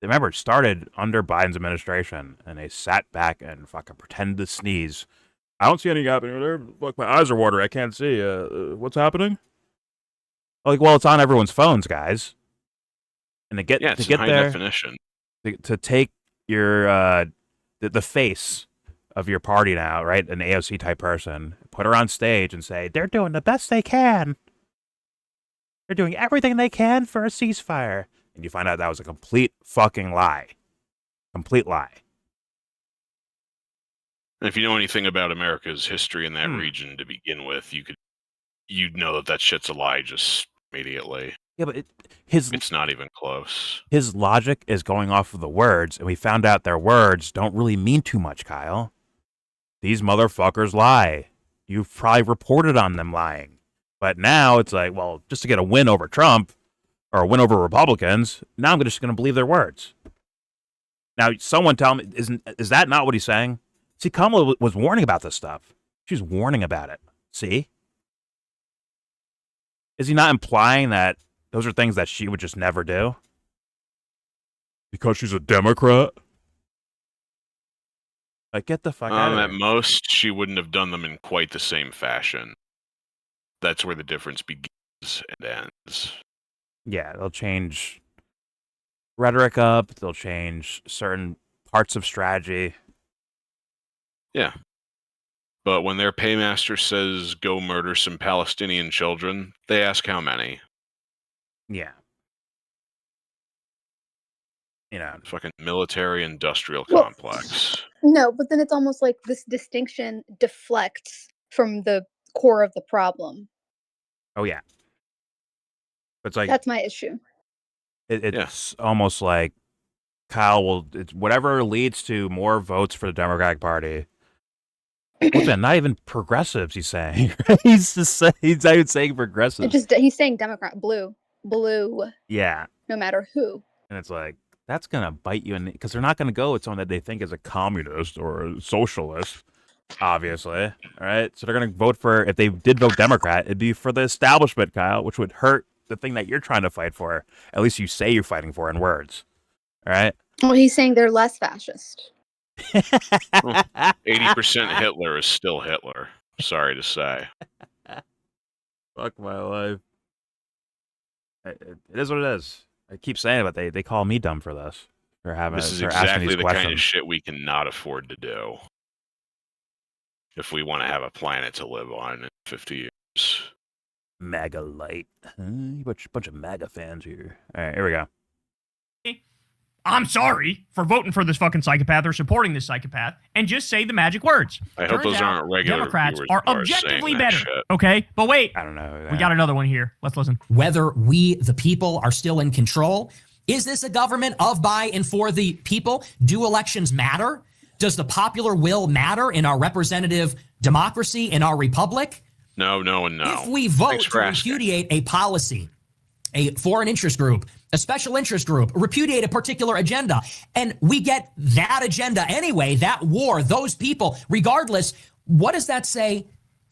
Remember, it started under Biden's administration, and they sat back and fucking pretended to sneeze. I don't see anything happening there. Look, my eyes are watering. I can't see. What's happening? Like, well, it's on everyone's phones, guys. And to get it's to get high there, definition. to take your the face of your party now, right? An AOC type person, put her on stage and say they're doing the best they can. They're doing everything they can for a ceasefire. And you find out that was a complete fucking lie. Complete lie. And if you know anything about America's history in that region to begin with, you'd know that shit's a lie just immediately. Yeah, but it's not even close. His logic is going off of the words, and we found out their words don't really mean too much, Kyle. These motherfuckers lie. You've probably reported on them lying. But now it's like, well, just to get a win over Trump or a win over Republicans, now I'm just going to believe their words. Now, someone tell me, is that not what he's saying? See, Kamala was warning about this stuff. She was warning about it. See? Is he not implying that those are things that she would just never do? Because she's a Democrat? Like, get the fuck out of here. At most, she wouldn't have done them in quite the same fashion. That's where the difference begins and ends. Yeah, they'll change rhetoric up. They'll change certain parts of strategy. Yeah. But when their paymaster says, go murder some Palestinian children, they ask how many. Yeah. You know, fucking military-industrial complex. No, but then it's almost like this distinction deflects from the core of the problem. Oh, yeah. It's like that's my issue. It's almost like Kyle will. It's whatever leads to more votes for the Democratic Party. What's that? Not even progressives. He's saying. He's not even saying progressives. He's saying Democrat, blue. Yeah. No matter who. And it's like that's gonna bite you in because they're not gonna go with someone that they think is a communist or a socialist. Obviously, all right. So they're gonna vote for. If they did vote Democrat, it'd be for the establishment, Kyle, which would hurt the thing that you're trying to fight for. At least you say you're fighting for in words. All right. Well, he's saying they're less fascist. 80% Hitler is still Hitler. Sorry to say. Fuck my life. It is what it is. I keep saying it, but they call me dumb for this. For having this is for asking exactly these the questions. kind of shit we cannot afford to do if we want to have a planet to live on in 50 years. MAGA light. Bunch of MAGA fans here. All right, here we go. I'm sorry for voting for this fucking psychopath or supporting this psychopath, and just say the magic words. I hope those aren't regular Democrats viewers are who are objectively saying that better. shit. Okay, but wait. I don't know. We got another one here. Let's listen. Whether we, the people, are still in control. Is this a government of, by, and for the people? Do elections matter? Does the popular will matter in our representative democracy, in our republic? No, and no. If we vote to repudiate a policy, a foreign interest group, a special interest group, repudiate a particular agenda, and we get that agenda anyway, that war, those people, regardless, what does that say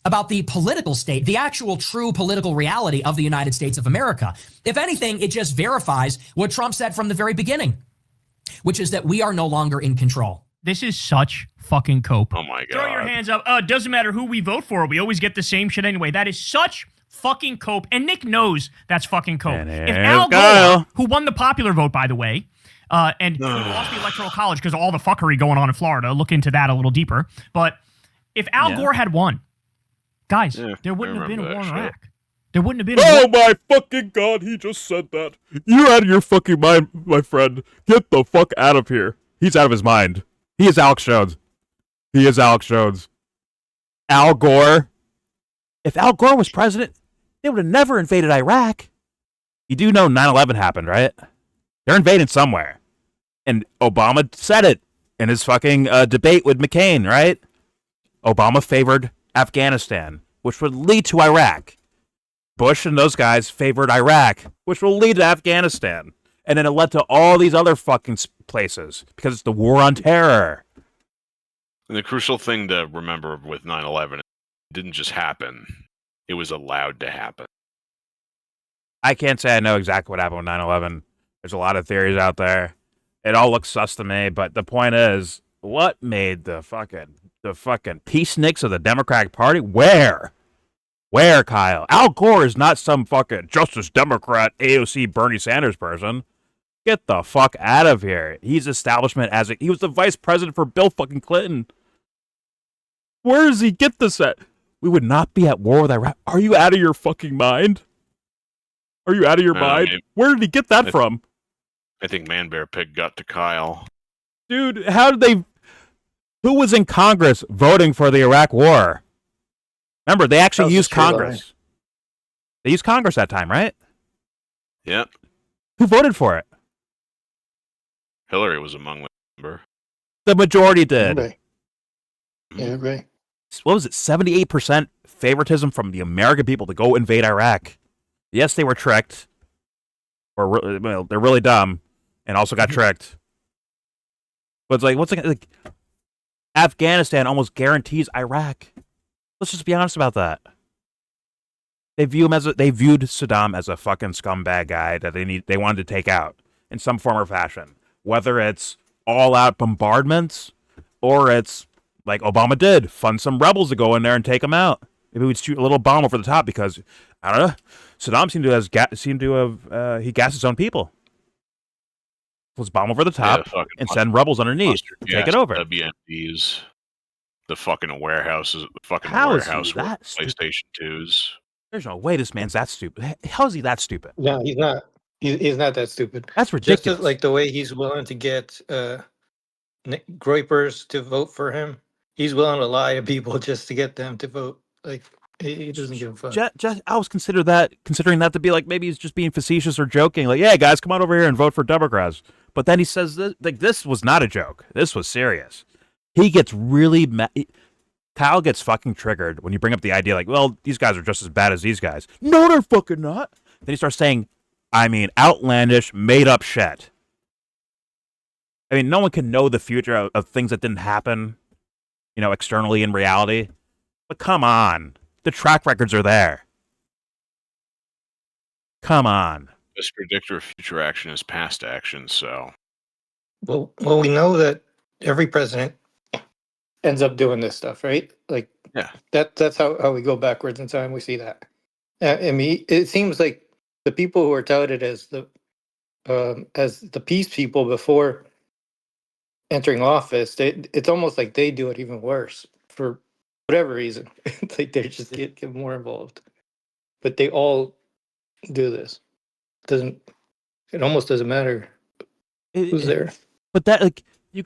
about the political state, the actual true political reality of the United States of America? If anything, it just verifies what Trump said from the very beginning, which is that we are no longer in control. This is such fucking cope. Oh my God. Throw your hands up. Doesn't matter who we vote for. We always get the same shit anyway. That is such fucking cope. And Nick knows that's fucking cope. If Al Gore, who won the popular vote, by the way, and who lost the Electoral College because of all the fuckery going on in Florida, look into that a little deeper. But if Al Gore had won, guys, there wouldn't have been a war in Iraq. There wouldn't have been a war. My fucking God, he just said that. You're out of your fucking mind, my friend. Get the fuck out of here. He's out of his mind. He is Alex Jones. He is Alex Jones. Al Gore. If Al Gore was president, they would have never invaded Iraq. You do know 9/11 happened, right? They're invading somewhere. And Obama said it in his fucking debate with McCain, right? Obama favored Afghanistan, which would lead to Iraq. Bush and those guys favored Iraq, which will lead to Afghanistan. And then it led to all these other fucking places because it's the war on terror. And the crucial thing to remember with 9/11, it didn't just happen. It was allowed to happen. I can't say I know exactly what happened with 9/11. There's a lot of theories out there. It all looks sus to me, but the point is, what made the fucking peaceniks of the Democratic Party? Where, Kyle? Al Gore is not some fucking Justice Democrat AOC Bernie Sanders person. Get the fuck out of here. He's establishment he was the vice president for Bill fucking Clinton. Where does he get this at? We would not be at war with Iraq. Are you out of your fucking mind? Are you out of your mind? Where did he get that from? I think Man Bear Pig got to Kyle. Dude, who was in Congress voting for the Iraq war? Remember, they actually used Congress. They used Congress that time, right? Yep. Who voted for it? Hillary was among them. The majority did. Right. Yeah, right. What was it? 78% favoritism from the American people to go invade Iraq. Yes, they were tricked. They're really dumb and also got tricked. But it's like Afghanistan almost guarantees Iraq. Let's just be honest about that. They viewed Saddam as a fucking scumbag guy that they wanted to take out in some form or fashion. Whether it's all out bombardments or it's like Obama did, fund some rebels to go in there and take them out. Maybe we'd shoot a little bomb over the top because I don't know. Saddam seemed to have he gassed his own people. Let's bomb over the top and send rebels underneath to take it over. WMDs, the fucking warehouses, the fucking How warehouse with that PlayStation 2s. There's no way this man's that stupid. How is he that stupid? No, he's not. He's not that stupid. That's ridiculous. Just like the way he's willing to get groypers to vote for him, he's willing to lie to people just to get them to vote. Like he doesn't give a fuck. I was considering that to be like maybe he's just being facetious or joking. Like, yeah, guys, come on over here and vote for Democrats. But then he says this, like, this was not a joke. This was serious. He gets really mad. Kyle gets fucking triggered when you bring up the idea like, well, these guys are just as bad as these guys. No, they're fucking not. Then he starts saying, outlandish, made up shit. I mean, no one can know the future of things that didn't happen, externally in reality. But come on. The track records are there. Come on. Best predictor of future action is past action, so. Well, we know that every president ends up doing this stuff, right? Like, yeah, that's how we go backwards in time. We see that. I mean, it seems like the people who are touted as the peace people before entering office, it's almost like they do it even worse for whatever reason. It's like they just get more involved, but they all do this. It almost doesn't matter who's there. But that, like, he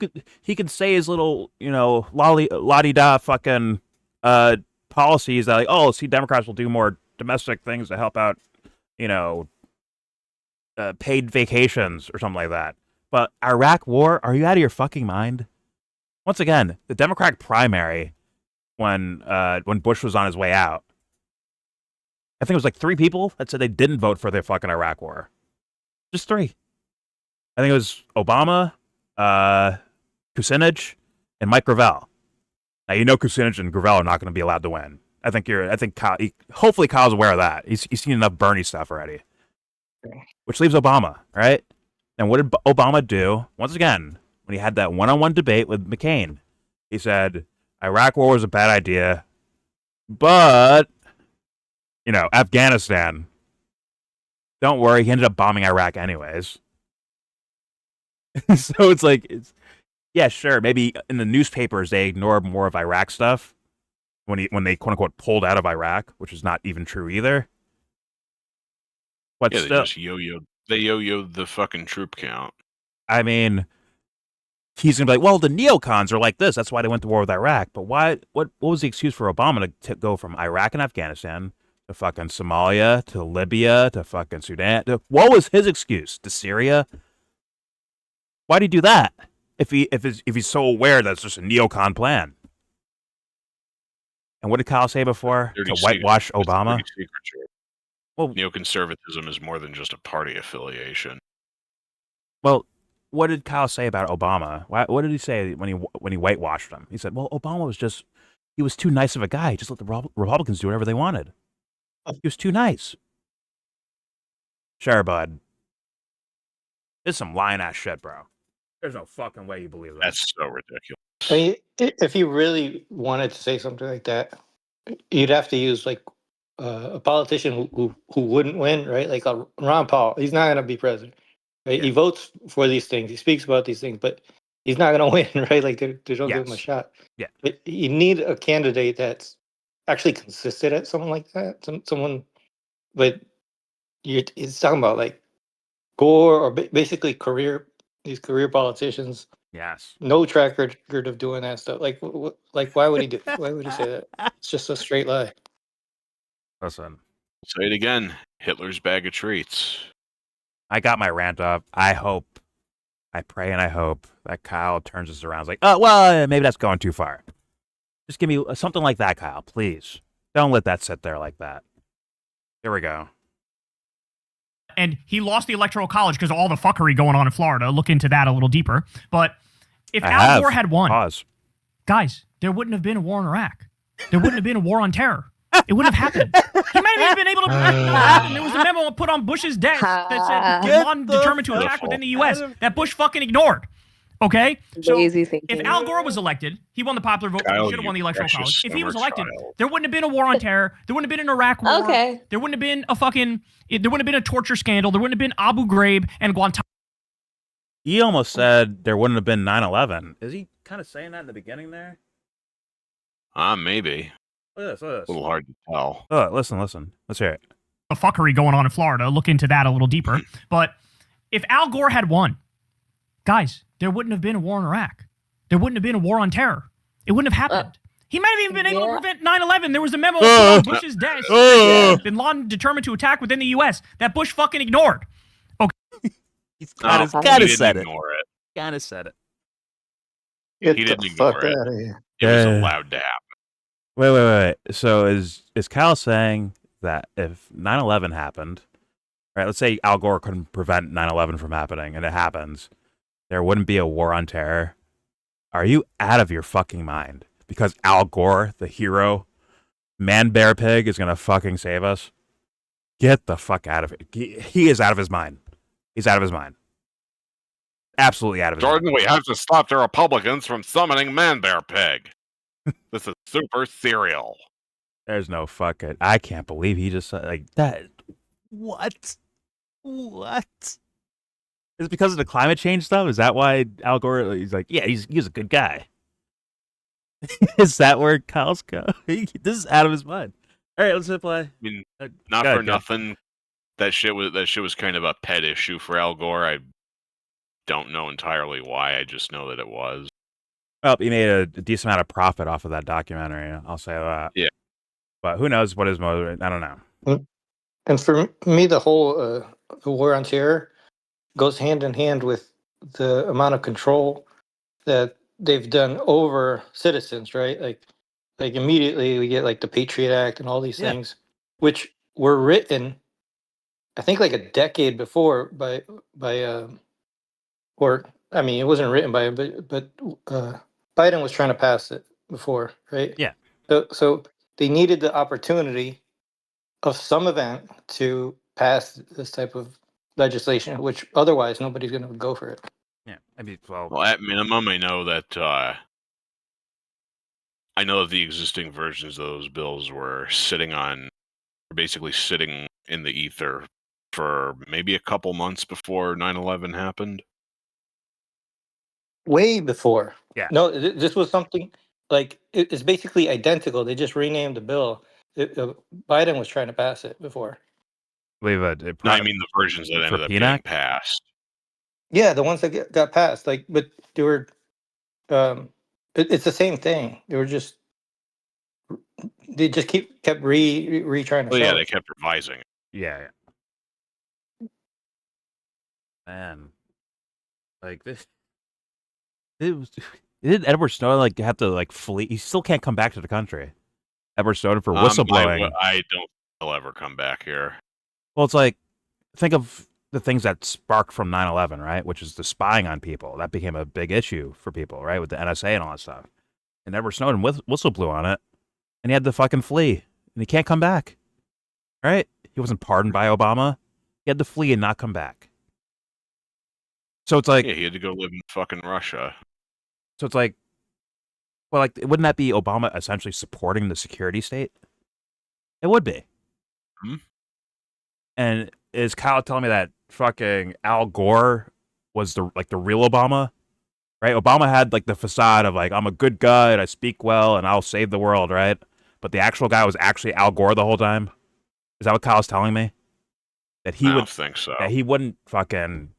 could say his little, la-di-da fucking policies that, like, oh, see, Democrats will do more domestic things to help out, paid vacations or something like that. But Iraq war, are you out of your fucking mind? Once again, the Democratic primary, when Bush was on his way out, I think it was like 3 people that said they didn't vote for the fucking Iraq war. Just 3. I think it was Obama, Kucinich, and Mike Gravel. Now, Kucinich and Gravel are not going to be allowed to win. I think Kyle, hopefully Kyle's aware of that. He's seen enough Bernie stuff already. Which leaves Obama, right? And what did Obama do? Once again, when he had that one-on-one debate with McCain, he said, Iraq war was a bad idea, but, Afghanistan, don't worry, he ended up bombing Iraq anyways. So it's like, yeah, sure, maybe in the newspapers they ignored more of Iraq stuff when they quote-unquote pulled out of Iraq, which is not even true either. But yeah, still, they yo-yoed the fucking troop count. I mean, he's gonna be like, well, the neocons are like this. That's why they went to war with Iraq. But why? What was the excuse for Obama to go from Iraq and Afghanistan to fucking Somalia to Libya to fucking Sudan? What was his excuse? To Syria? Why did he do that? If he's so aware that it's just a neocon plan. And what did Kyle say before? To whitewash Obama? Well, neoconservatism is more than just a party affiliation. Well, what did Kyle say about Obama? What did he say when he whitewashed him? He said, well, Obama he was too nice of a guy. He just let the Republicans do whatever they wanted. He was too nice. Sure, bud. This is some lying-ass shit, bro. There's no fucking way you believe that. That's so ridiculous. I mean, if he really wanted to say something like that, you'd have to use, like, a politician who wouldn't win, right? Like Ron Paul, he's not going to be president. Right? Yeah. He votes for these things. He speaks about these things, but he's not going to win, right? Like they don't give him a shot. Yeah. But you need a candidate that's actually consistent at something like that. Someone, but it's talking about like Gore or basically these career politicians. Yes. No track record of doing that stuff. Like why would he do? Why would he say that? It's just a straight lie. Listen. Say it again. Hitler's bag of treats. I got my rant up. I pray and I hope that Kyle turns this around. It's like, oh, well, maybe that's going too far. Just give me something like that, Kyle, please. Don't let that sit there like that. Here we go. And he lost the Electoral College because of all the fuckery going on in Florida. Look into that a little deeper. But if Al Gore had won, guys, there wouldn't have been a war in Iraq. There wouldn't have been a war on terror. It wouldn't have happened. He might have even been able to prevent 9/11. There was a memo put on Bush's desk that said Bin Laden determined to attack within the U.S. that Bush fucking ignored. Okay? So if Al Gore was elected, he won the popular vote. He should have won the electoral college. If he was elected, there wouldn't have been a war on terror. There wouldn't have been an Iraq war. Okay. There wouldn't have been there wouldn't have been a torture scandal. There wouldn't have been Abu Ghraib and Guantanamo. He almost said there wouldn't have been 9/11. Is he kind of saying that in the beginning there? Maybe. Look at this. A little hard to tell. Listen. Let's hear it. The fuckery going on in Florida. Look into that a little deeper. But if Al Gore had won, guys, there wouldn't have been a war in Iraq. There wouldn't have been a war on terror. It wouldn't have happened. He might have even been able to prevent 9/11. There was a memo on Bush's desk. Bin Laden determined to attack within the U.S. that Bush fucking ignored. Okay. He's kind of said it. Kind of said it. He didn't ignore it. Out of here. It was allowed to happen. Wait. So is Cal saying that if 9/11 happened, right? Let's say Al Gore couldn't prevent 9/11 from happening, and it happens, there wouldn't be a war on terror. Are you out of your fucking mind? Because Al Gore, the hero, man bear pig, is gonna fucking save us? Get the fuck out of it. He is out of his mind. He's out of his mind. Absolutely out of his mind. Jordan, we have to stop the Republicans from summoning Man Bear Pig. This is super serial. There's no fucking... I can't believe he just said like that. What? Is it because of the climate change stuff? Is that why Al Gore, he's like, yeah, he's a good guy? Is that where Kyle's go? This is out of his mind. All right, let's hit play. I mean, not for nothing. That shit was kind of a pet issue for Al Gore. I don't know entirely why. I just know that it was. Well, he made a decent amount of profit off of that documentary. I'll say that. Yeah. But who knows what his motive? I don't know. And for me, the whole the war on terror goes hand in hand with the amount of control that they've done over citizens, right? Like immediately we get like the Patriot Act and all these things, which were written, I think, like a decade before by or I mean, it wasn't written by him, but Biden was trying to pass it before, right? Yeah. So they needed the opportunity of some event to pass this type of legislation, which otherwise nobody's going to go for it. Yeah, I mean, well, at minimum, I know that the existing versions of those bills were basically sitting in the ether for maybe a couple months before 9/11 happened. Way before. Yeah. No, this was something like it's basically identical. They just renamed the bill. Biden was trying to pass it before. No, I mean the versions that ended up getting passed. Yeah, the ones that got passed. But they were. It's the same thing. They just kept retrying to. Well, yeah, they kept revising. Yeah. Man, like this. Did Edward Snowden have to flee? He still can't come back to the country. Edward Snowden for whistleblowing. I don't think he'll ever come back here. Well, it's like, think of the things that sparked from 9/11, right? Which is the spying on people. That became a big issue for people, right? With the NSA and all that stuff. And Edward Snowden whistleblew on it, and he had to fucking flee, and he can't come back. Right? He wasn't pardoned by Obama. He had to flee and not come back. So it's like, yeah, he had to go live in fucking Russia. So it's like, well, wouldn't that be Obama essentially supporting the security state? It would be. Hmm? And is Kyle telling me that fucking Al Gore was the real Obama? Right? Obama had the facade of I'm a good guy and I speak well and I'll save the world, right? But the actual guy was actually Al Gore the whole time? Is that what Kyle's telling me? That he I don't think so. That he wouldn't fucking,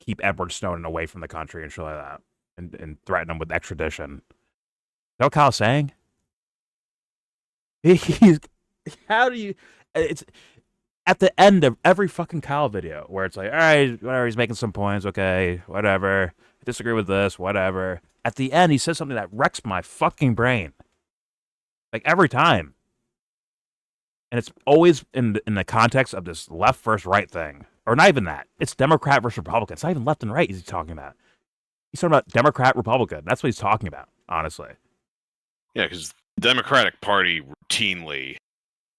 keep Edward Snowden away from the country and shit like that, and threaten him with extradition. Is that what Kyle's saying? How do you? It's at the end of every fucking Kyle video where it's like, all right, whatever, he's making some points, okay, whatever. I disagree with this, whatever. At the end, he says something that wrecks my fucking brain. Every time. And it's always in the context of this left versus right thing. Or not even that. It's Democrat versus Republican. It's not even left and right he's talking about. He's talking about Democrat, Republican. That's what he's talking about, honestly. Yeah, because the Democratic Party routinely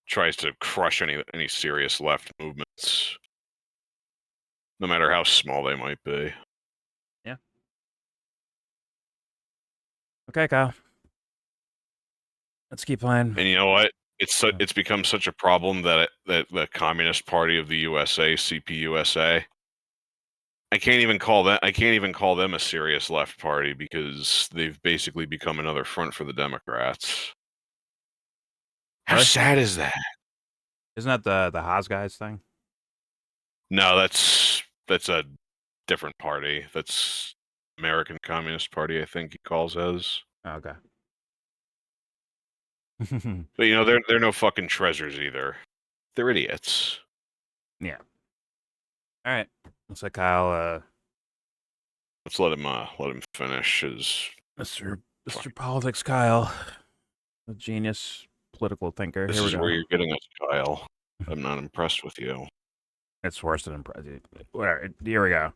tries to crush any serious left movements, no matter how small they might be. Yeah. Okay, Kyle. Let's keep playing. And you know what? It's become such a problem that the Communist Party of the USA, CPUSA, I can't even call them a serious left party because they've basically become another front for the Democrats. How sad is that? Isn't that the Haas guys thing? No, that's a different party. That's American Communist Party, I think he calls as. Oh, okay. But they're no fucking treasures either. They're idiots. Yeah. All right. Looks like Kyle. Let's let him finish his Mr. Politics Kyle, a genius political thinker. This Here we is go. where you're getting us, Kyle. I'm not impressed with you. It's worse than impressed. Whatever. Here we go.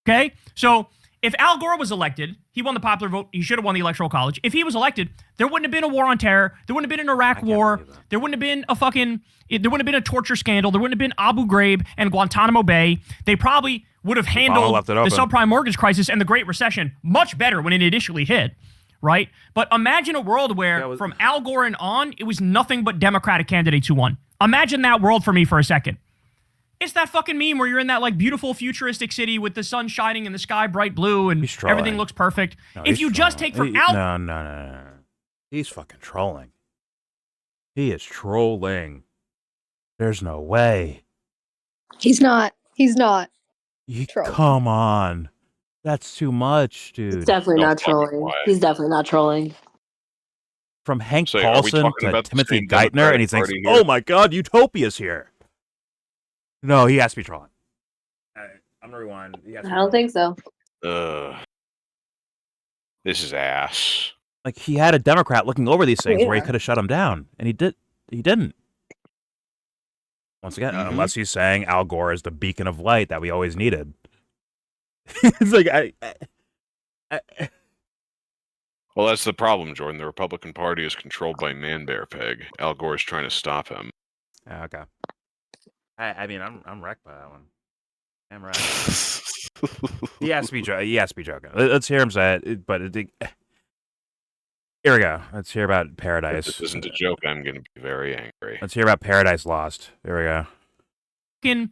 Okay, so if Al Gore was elected, he won the popular vote. He should have won the Electoral College. If he was elected, there wouldn't have been a war on terror. There wouldn't have been an Iraq war. There wouldn't have been there wouldn't have been a torture scandal. There wouldn't have been Abu Ghraib and Guantanamo Bay. They probably would have handled the subprime mortgage crisis and the Great Recession much better when it initially hit, right? But imagine a world where from Al Gore and on, it was nothing but Democratic candidates who won. Imagine that world for me for a second. It's that fucking meme where you're in that like beautiful futuristic city with the sun shining and the sky bright blue and everything looks perfect. No, if you just take from Al... No. He's fucking trolling. He is trolling. There's no way. He's not. Come on. That's too much, dude. He's definitely not trolling. He's definitely not trolling. From Hank Paulson to Timothy Geithner, and he thinks, oh my god, Utopia's here. No, he has to be trolling. I'm going to rewind. I don't think so. This is ass. Like, he had a Democrat looking over these things where he could have shut him down, and he didn't. Once again, unless he's saying Al Gore is the beacon of light that we always needed. It's like, Well, that's the problem, Jordan. The Republican Party is controlled by Man Bear Pig. Al Gore is trying to stop him. Okay. I mean, I'm wrecked by that one. I'm wrecked. He has to be joking. Let's hear him say it. But here we go. Let's hear about Paradise. If this isn't a joke, I'm going to be very angry. Let's hear about Paradise Lost. Here we go. There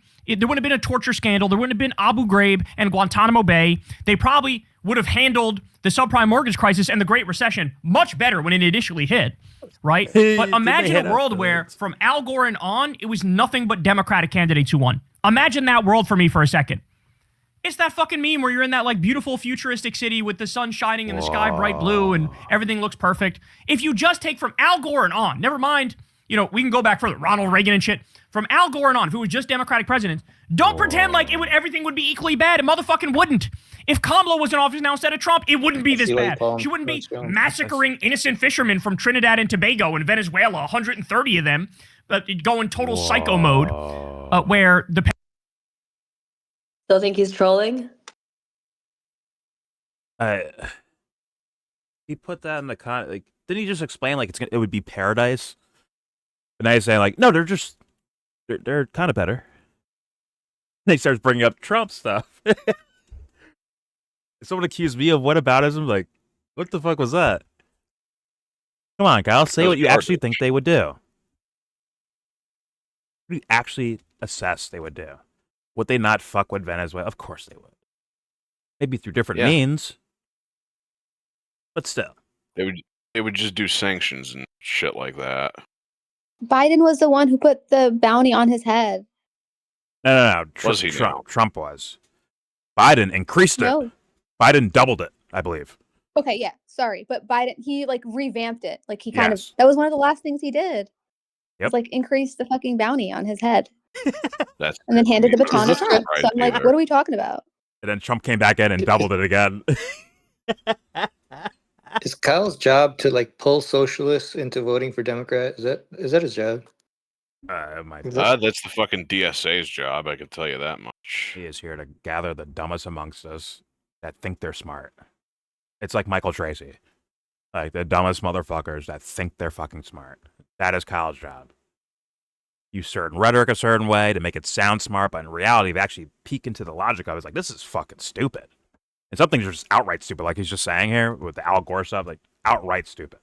wouldn't have been a torture scandal. There wouldn't have been Abu Ghraib and Guantanamo Bay. They probably would have handled the subprime mortgage crisis and the Great Recession much better when it initially hit, right? But imagine a world where from Al Gore and on, it was nothing but Democratic candidates who won. Imagine that world for me for a second. It's that fucking meme where you're in that like beautiful futuristic city with the sun shining and the sky bright blue and everything looks perfect. If you just take from Al Gore and on, never mind, we can go back further, Ronald Reagan and shit. From Al Gore and on, if it was just Democratic presidents, don't pretend like everything would be equally bad. It motherfucking wouldn't. If Kamala was in office now instead of Trump, it wouldn't be this bad. She wouldn't be massacring innocent fishermen from Trinidad and Tobago and Venezuela, 130 of them, going total psycho mode, where the... Still think he's trolling? He put that in the didn't he just explain like it would be paradise? And now he's saying like, no, they're kind of better. And he starts bringing up Trump stuff. Someone accused me of whataboutism. Like, what the fuck was that? Come on, Kyle, say what you actually think they would do. What do you actually assess they would do? Would they not fuck with Venezuela? Of course they would. Maybe through different means. But still. They would just do sanctions and shit like that. Biden was the one who put the bounty on his head. No. Trump was. Biden increased it. Biden doubled it, I believe. Okay, yeah, sorry. But Biden, he like revamped it. Like he kind of, that was one of the last things he did. Yep. Was, like increase the fucking bounty on his head. And then handed the baton to Trump. So I'm like, what are we talking about? And then Trump came back in and doubled it again. Is Kyle's job to like pull socialists into voting for Democrat? Is that his job? That's the fucking DSA's job. I can tell you that much. He is here to gather the dumbest amongst us that think they're smart. It's like Michael Tracy, like the dumbest motherfuckers that think they're fucking smart. That is Kyle's job. use certain rhetoric a certain way to make it sound smart, but in reality, if you actually peek into the logic of it, it's like, this is fucking stupid. And some things are just outright stupid, like he's just saying here with the Al Gore stuff, like outright stupid.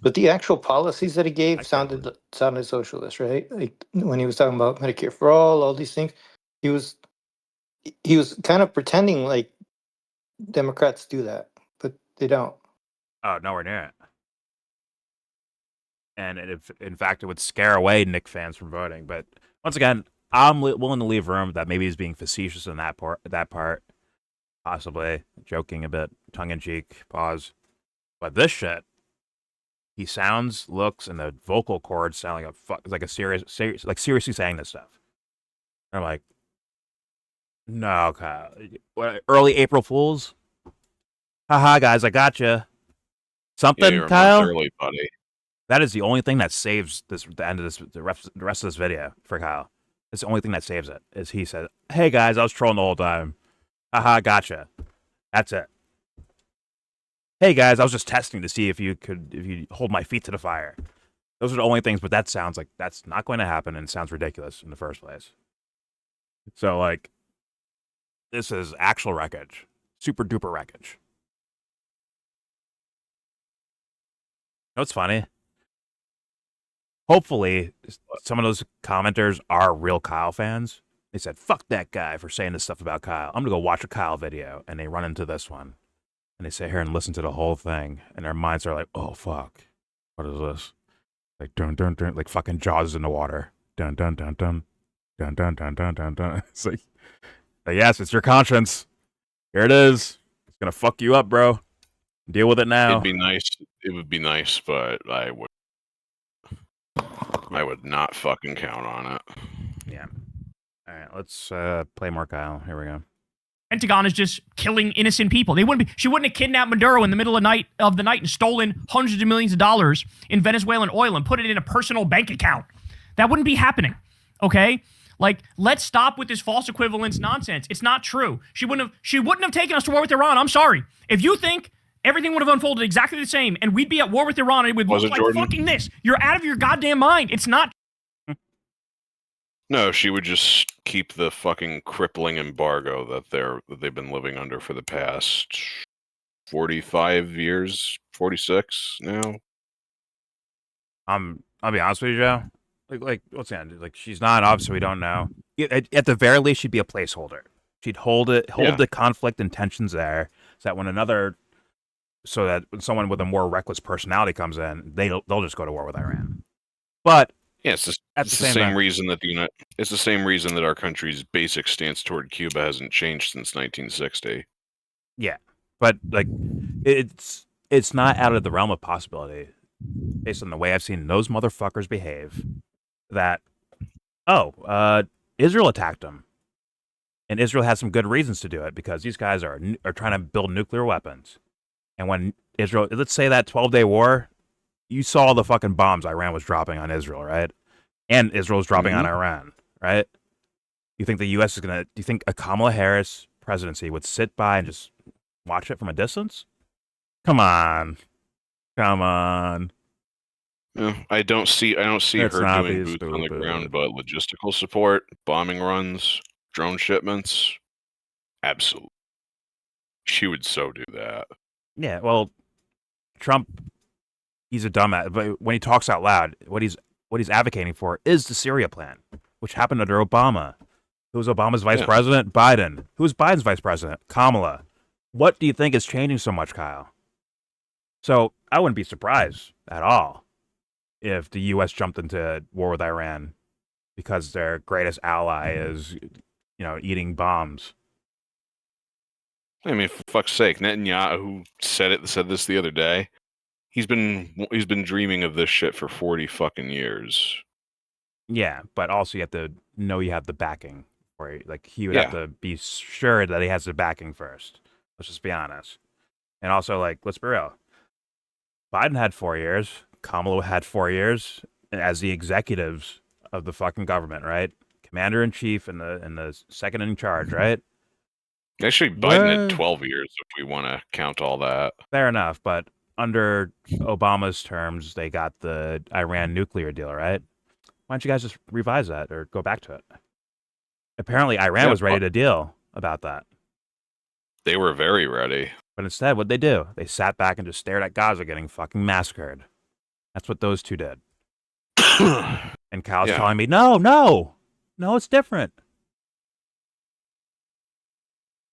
But the actual policies that he gave sounded socialist, right? Like when he was talking about Medicare for all these things, he was kind of pretending like Democrats do that, but they don't. Oh, nowhere near it. And if, in fact, it would scare away Nick fans from voting. But once again, I'm willing to leave room that maybe he's being facetious in that part, possibly joking a bit, tongue in cheek, pause. But this shit, he sounds, looks, and the vocal cords sound like a serious, seriously saying this stuff. And I'm like, no, Kyle. What, early April Fools? Haha, guys, I gotcha. Something, you're Kyle. early, buddy. That is the only thing that saves the end of this, the rest of this video for Kyle. It's the only thing that saves it. Is he said, "Hey guys, I was trolling the whole time. Haha, gotcha." That's it. Hey guys, I was just testing to see if you hold my feet to the fire. Those are the only things, but that sounds like that's not going to happen and sounds ridiculous in the first place. So like, this is actual wreckage, super duper wreckage. You know what's funny? Hopefully, some of those commenters are real Kyle fans. They said, fuck that guy for saying this stuff about Kyle. I'm going to go watch a Kyle video. And they run into this one. And they sit here and listen to the whole thing. And their minds are like, oh, fuck. What is this? Like, dun, dun, dun. Like fucking Jaws in the water. Dun, dun, dun, dun. Dun, dun, dun, dun, dun, dun. It's like, yes, it's your conscience. Here it is. It's going to fuck you up, bro. Deal with it now. It'd be nice. It would be nice, but I would not fucking count on it. Yeah. All right, let's play more Kyle. Here we go. Pentagon is just killing innocent people. She wouldn't have kidnapped Maduro in the middle of the night and stolen hundreds of millions of dollars in Venezuelan oil and put it in a personal bank account. That wouldn't be happening. Okay? Like, let's stop with this false equivalence nonsense. It's not true. She wouldn't have taken us to war with Iran. I'm sorry. If you think everything would have unfolded exactly the same and we'd be at war with Iran and it would look like Jordan? Fucking this, you're out of your goddamn mind. It's not. No, she would just keep the fucking crippling embargo that they've been living under for the past 45 years, 46 now. I'll be honest with you, Joe. Like what's the end? Like, she's not, obviously we don't know. At the very least, she'd be a placeholder. She'd hold the conflict and tensions there, so that when someone with a more reckless personality comes in, they'll just go to war with Iran. But yeah, it's the same reason that it's the same reason that our country's basic stance toward Cuba hasn't changed since 1960. Yeah, but like, it's not out of the realm of possibility, based on the way I've seen those motherfuckers behave, that Israel attacked them, and Israel has some good reasons to do it because these guys are trying to build nuclear weapons, and when Israel, let's say that 12-day war. You saw the fucking bombs Iran was dropping on Israel, right? And Israel's dropping on Iran, right? You think the U.S. is do you think a Kamala Harris presidency would sit by and just watch it from a distance? Come on. Yeah, I don't see her doing boots on the ground, but logistical support, bombing runs, drone shipments, absolutely. She would so do that. Yeah, well, Trump, he's a dumbass, but when he talks out loud, what he's advocating for is the Syria plan, which happened under Obama. Who was Obama's vice president? Biden. Who was Biden's vice president? Kamala. What do you think is changing so much, Kyle? So I wouldn't be surprised at all if the U.S. jumped into war with Iran because their greatest ally is, eating bombs. I mean, for fuck's sake, Netanyahu said this the other day. He's been dreaming of this shit for 40 fucking years. Yeah, but also you have to know you have the backing for it. Like, he would have to be sure that he has the backing first. Let's just be honest. And also, like, let's be real. Biden had 4 years. Kamala had 4 years as the executives of the fucking government, right? Commander in chief and the second in charge, right? Actually, Biden had 12 years if we want to count all that. Fair enough, but under Obama's terms, they got the Iran nuclear deal, right? Why don't you guys just revise that or go back to it? Apparently, Iran was ready to deal about that. They were very ready. But instead, what'd they do? They sat back and just stared at Gaza getting fucking massacred. That's what those two did. And Kyle's telling me, no, it's different.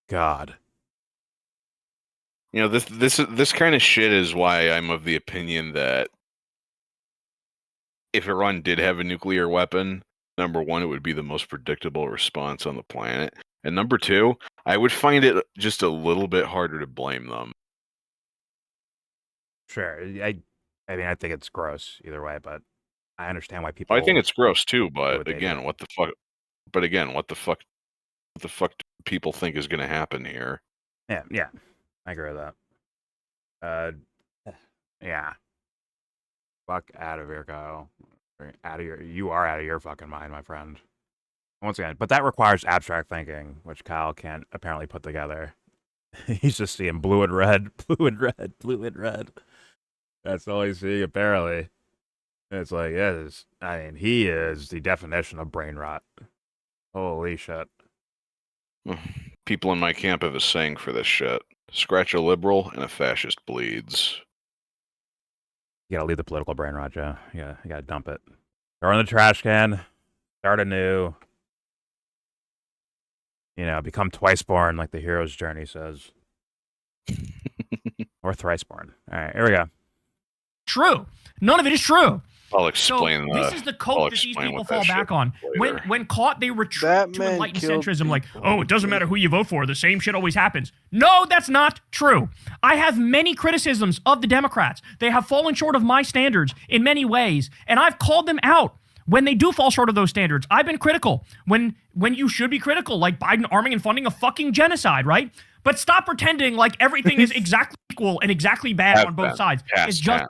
God. You know, this kind of shit is why I'm of the opinion that if Iran did have a nuclear weapon, number one, it would be the most predictable response on the planet. And number two, I would find it just a little bit harder to blame them. Sure. I mean, I think it's gross either way, but I understand why people. I think it's gross too, but again, what the fuck? But again, what the fuck do people think is going to happen here? Yeah, I agree with that. Yeah. Fuck out of here, Kyle. You are out of your fucking mind, my friend. Once again, but that requires abstract thinking, which Kyle can't apparently put together. He's just seeing blue and red, blue and red, blue and red. That's all he's seeing, apparently. It's like, I mean, he is the definition of brain rot. Holy shit. People in my camp have a saying for this shit. Scratch a liberal and a fascist bleeds. You gotta leave the political brain rot, Joe. You gotta dump it. Throw in the trash can. Start anew. You know, become twice born, like the hero's journey says. Or thrice born. All right, here we go. True. None of it is true. I'll explain. So this is the code that these people fall back on. When caught, they retreat to enlightened centrism, like, oh, it doesn't matter who you vote for, the same shit always happens. No, that's not true. I have many criticisms of the Democrats. They have fallen short of my standards in many ways, and I've called them out when they do fall short of those standards. I've been critical when you should be critical, like Biden arming and funding a fucking genocide, right? But stop pretending like everything is exactly equal and exactly bad on both sides. It's just.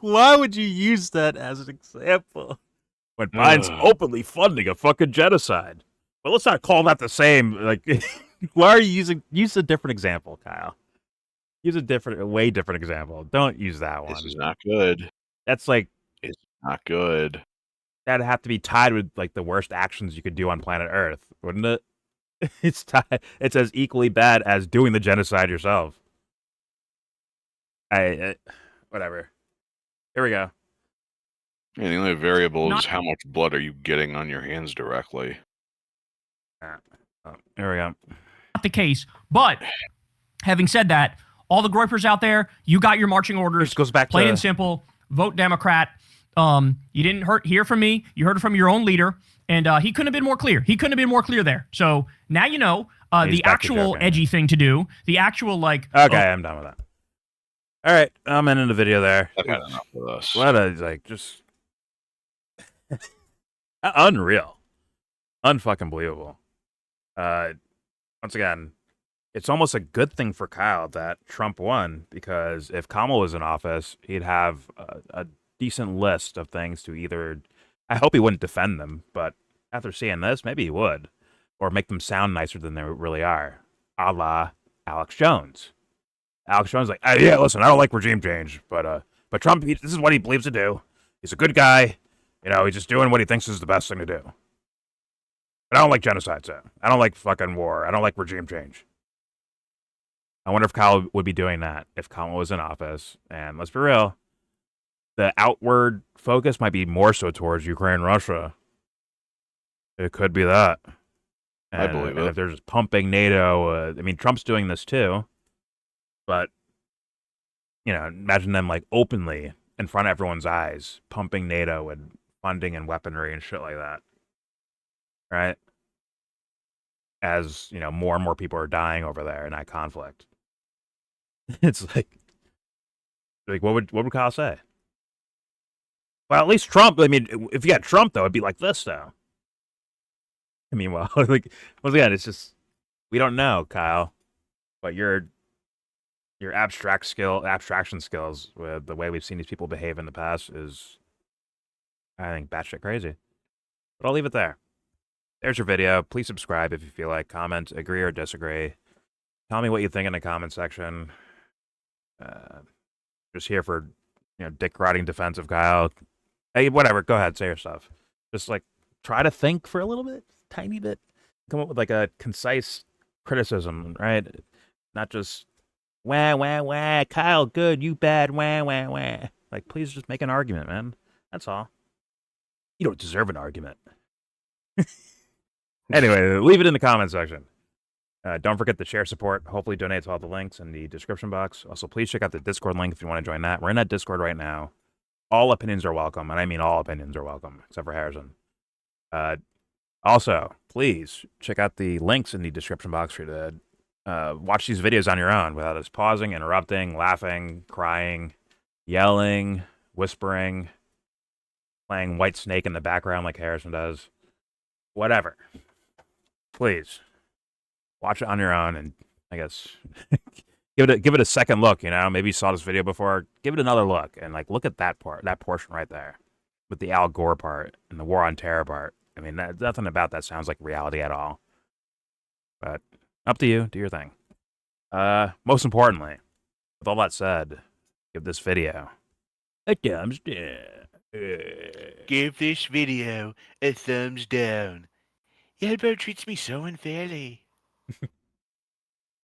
Why would you use that as an example? When Biden's openly funding a fucking genocide. But let's not call that the same. Like, why are you use a different example, Kyle? Use a way different example. Don't use that one. This is not good. That's like, it's not good. That'd have to be tied with like the worst actions you could do on planet Earth, wouldn't it? It's tied. It's as equally bad as doing the genocide yourself. Whatever. Here we go. And the only variable is how much blood are you getting on your hands directly. Here we go. Not the case. But having said that, all the Groypers out there, you got your marching orders. This goes back plain to and simple. Vote Democrat. You didn't hear from me. You heard it from your own leader. And he couldn't have been more clear. He couldn't have been more clear there. So now you know the actual edgy thing to do. The actual like. Okay, I'm done with that. All right, I'm ending the video there. I've had enough of us. What a, like, just unreal. Unfucking believable. Once again, it's almost a good thing for Kyle that Trump won, because if Kamala was in office, he'd have a decent list of things to either, I hope he wouldn't defend them, but after seeing this, maybe he would, or make them sound nicer than they really are, a la Alex Jones. Alex Jones is like, yeah, listen, I don't like regime change, but Trump, this is what he believes to do. He's a good guy. You know, he's just doing what he thinks is the best thing to do. But I don't like genocide, so I don't like fucking war. I don't like regime change. I wonder if Kyle would be doing that if Kamala was in office. And let's be real, the outward focus might be more so towards Ukraine, Russia. It could be that. And, I believe it. And if they're just pumping NATO, I mean, Trump's doing this too. But, you know, imagine them like openly in front of everyone's eyes, pumping NATO and funding and weaponry and shit like that. Right? As, you know, more and more people are dying over there in that conflict. It's like what would Kyle say? Well, at least Trump, I mean, if you got Trump, though, it'd be like this, though. I mean, well, like, once again, it's just, we don't know, Kyle. But your abstraction skills with the way we've seen these people behave in the past is, I think, batshit crazy. But I'll leave it there. There's your video. Please subscribe if you feel like. Comment, agree or disagree. Tell me what you think in the comment section. just here for, dick riding defense of Kyle. Hey, whatever. Go ahead, say your stuff. Just like try to think for a little bit, tiny bit. Come up with like a concise criticism, right? Not just wah wah wah. Kyle, good. You bad. Wah wah wah. Like, please just make an argument, man. That's all. You don't deserve an argument. Anyway, leave it in the comment section. Don't forget to share support. Hopefully donate to all the links in the description box. Also, please check out the Discord link if you want to join that. We're in that Discord right now. All opinions are welcome, and I mean all opinions are welcome, except for Harrison. Also, please check out the links in the description box for you to watch these videos on your own without us pausing, interrupting, laughing, crying, yelling, whispering, playing White Snake in the background like Harrison does. Whatever. Please watch it on your own, and I guess give it a second look. Maybe you saw this video before. Give it another look, and like look at that portion right there, with the Al Gore part and the War on Terror part. I mean, nothing about that sounds like reality at all. But up to you. Do your thing. Most importantly, with all that said, give this video a thumbs down. Give this video a thumbs down. YellBro treats me so unfairly.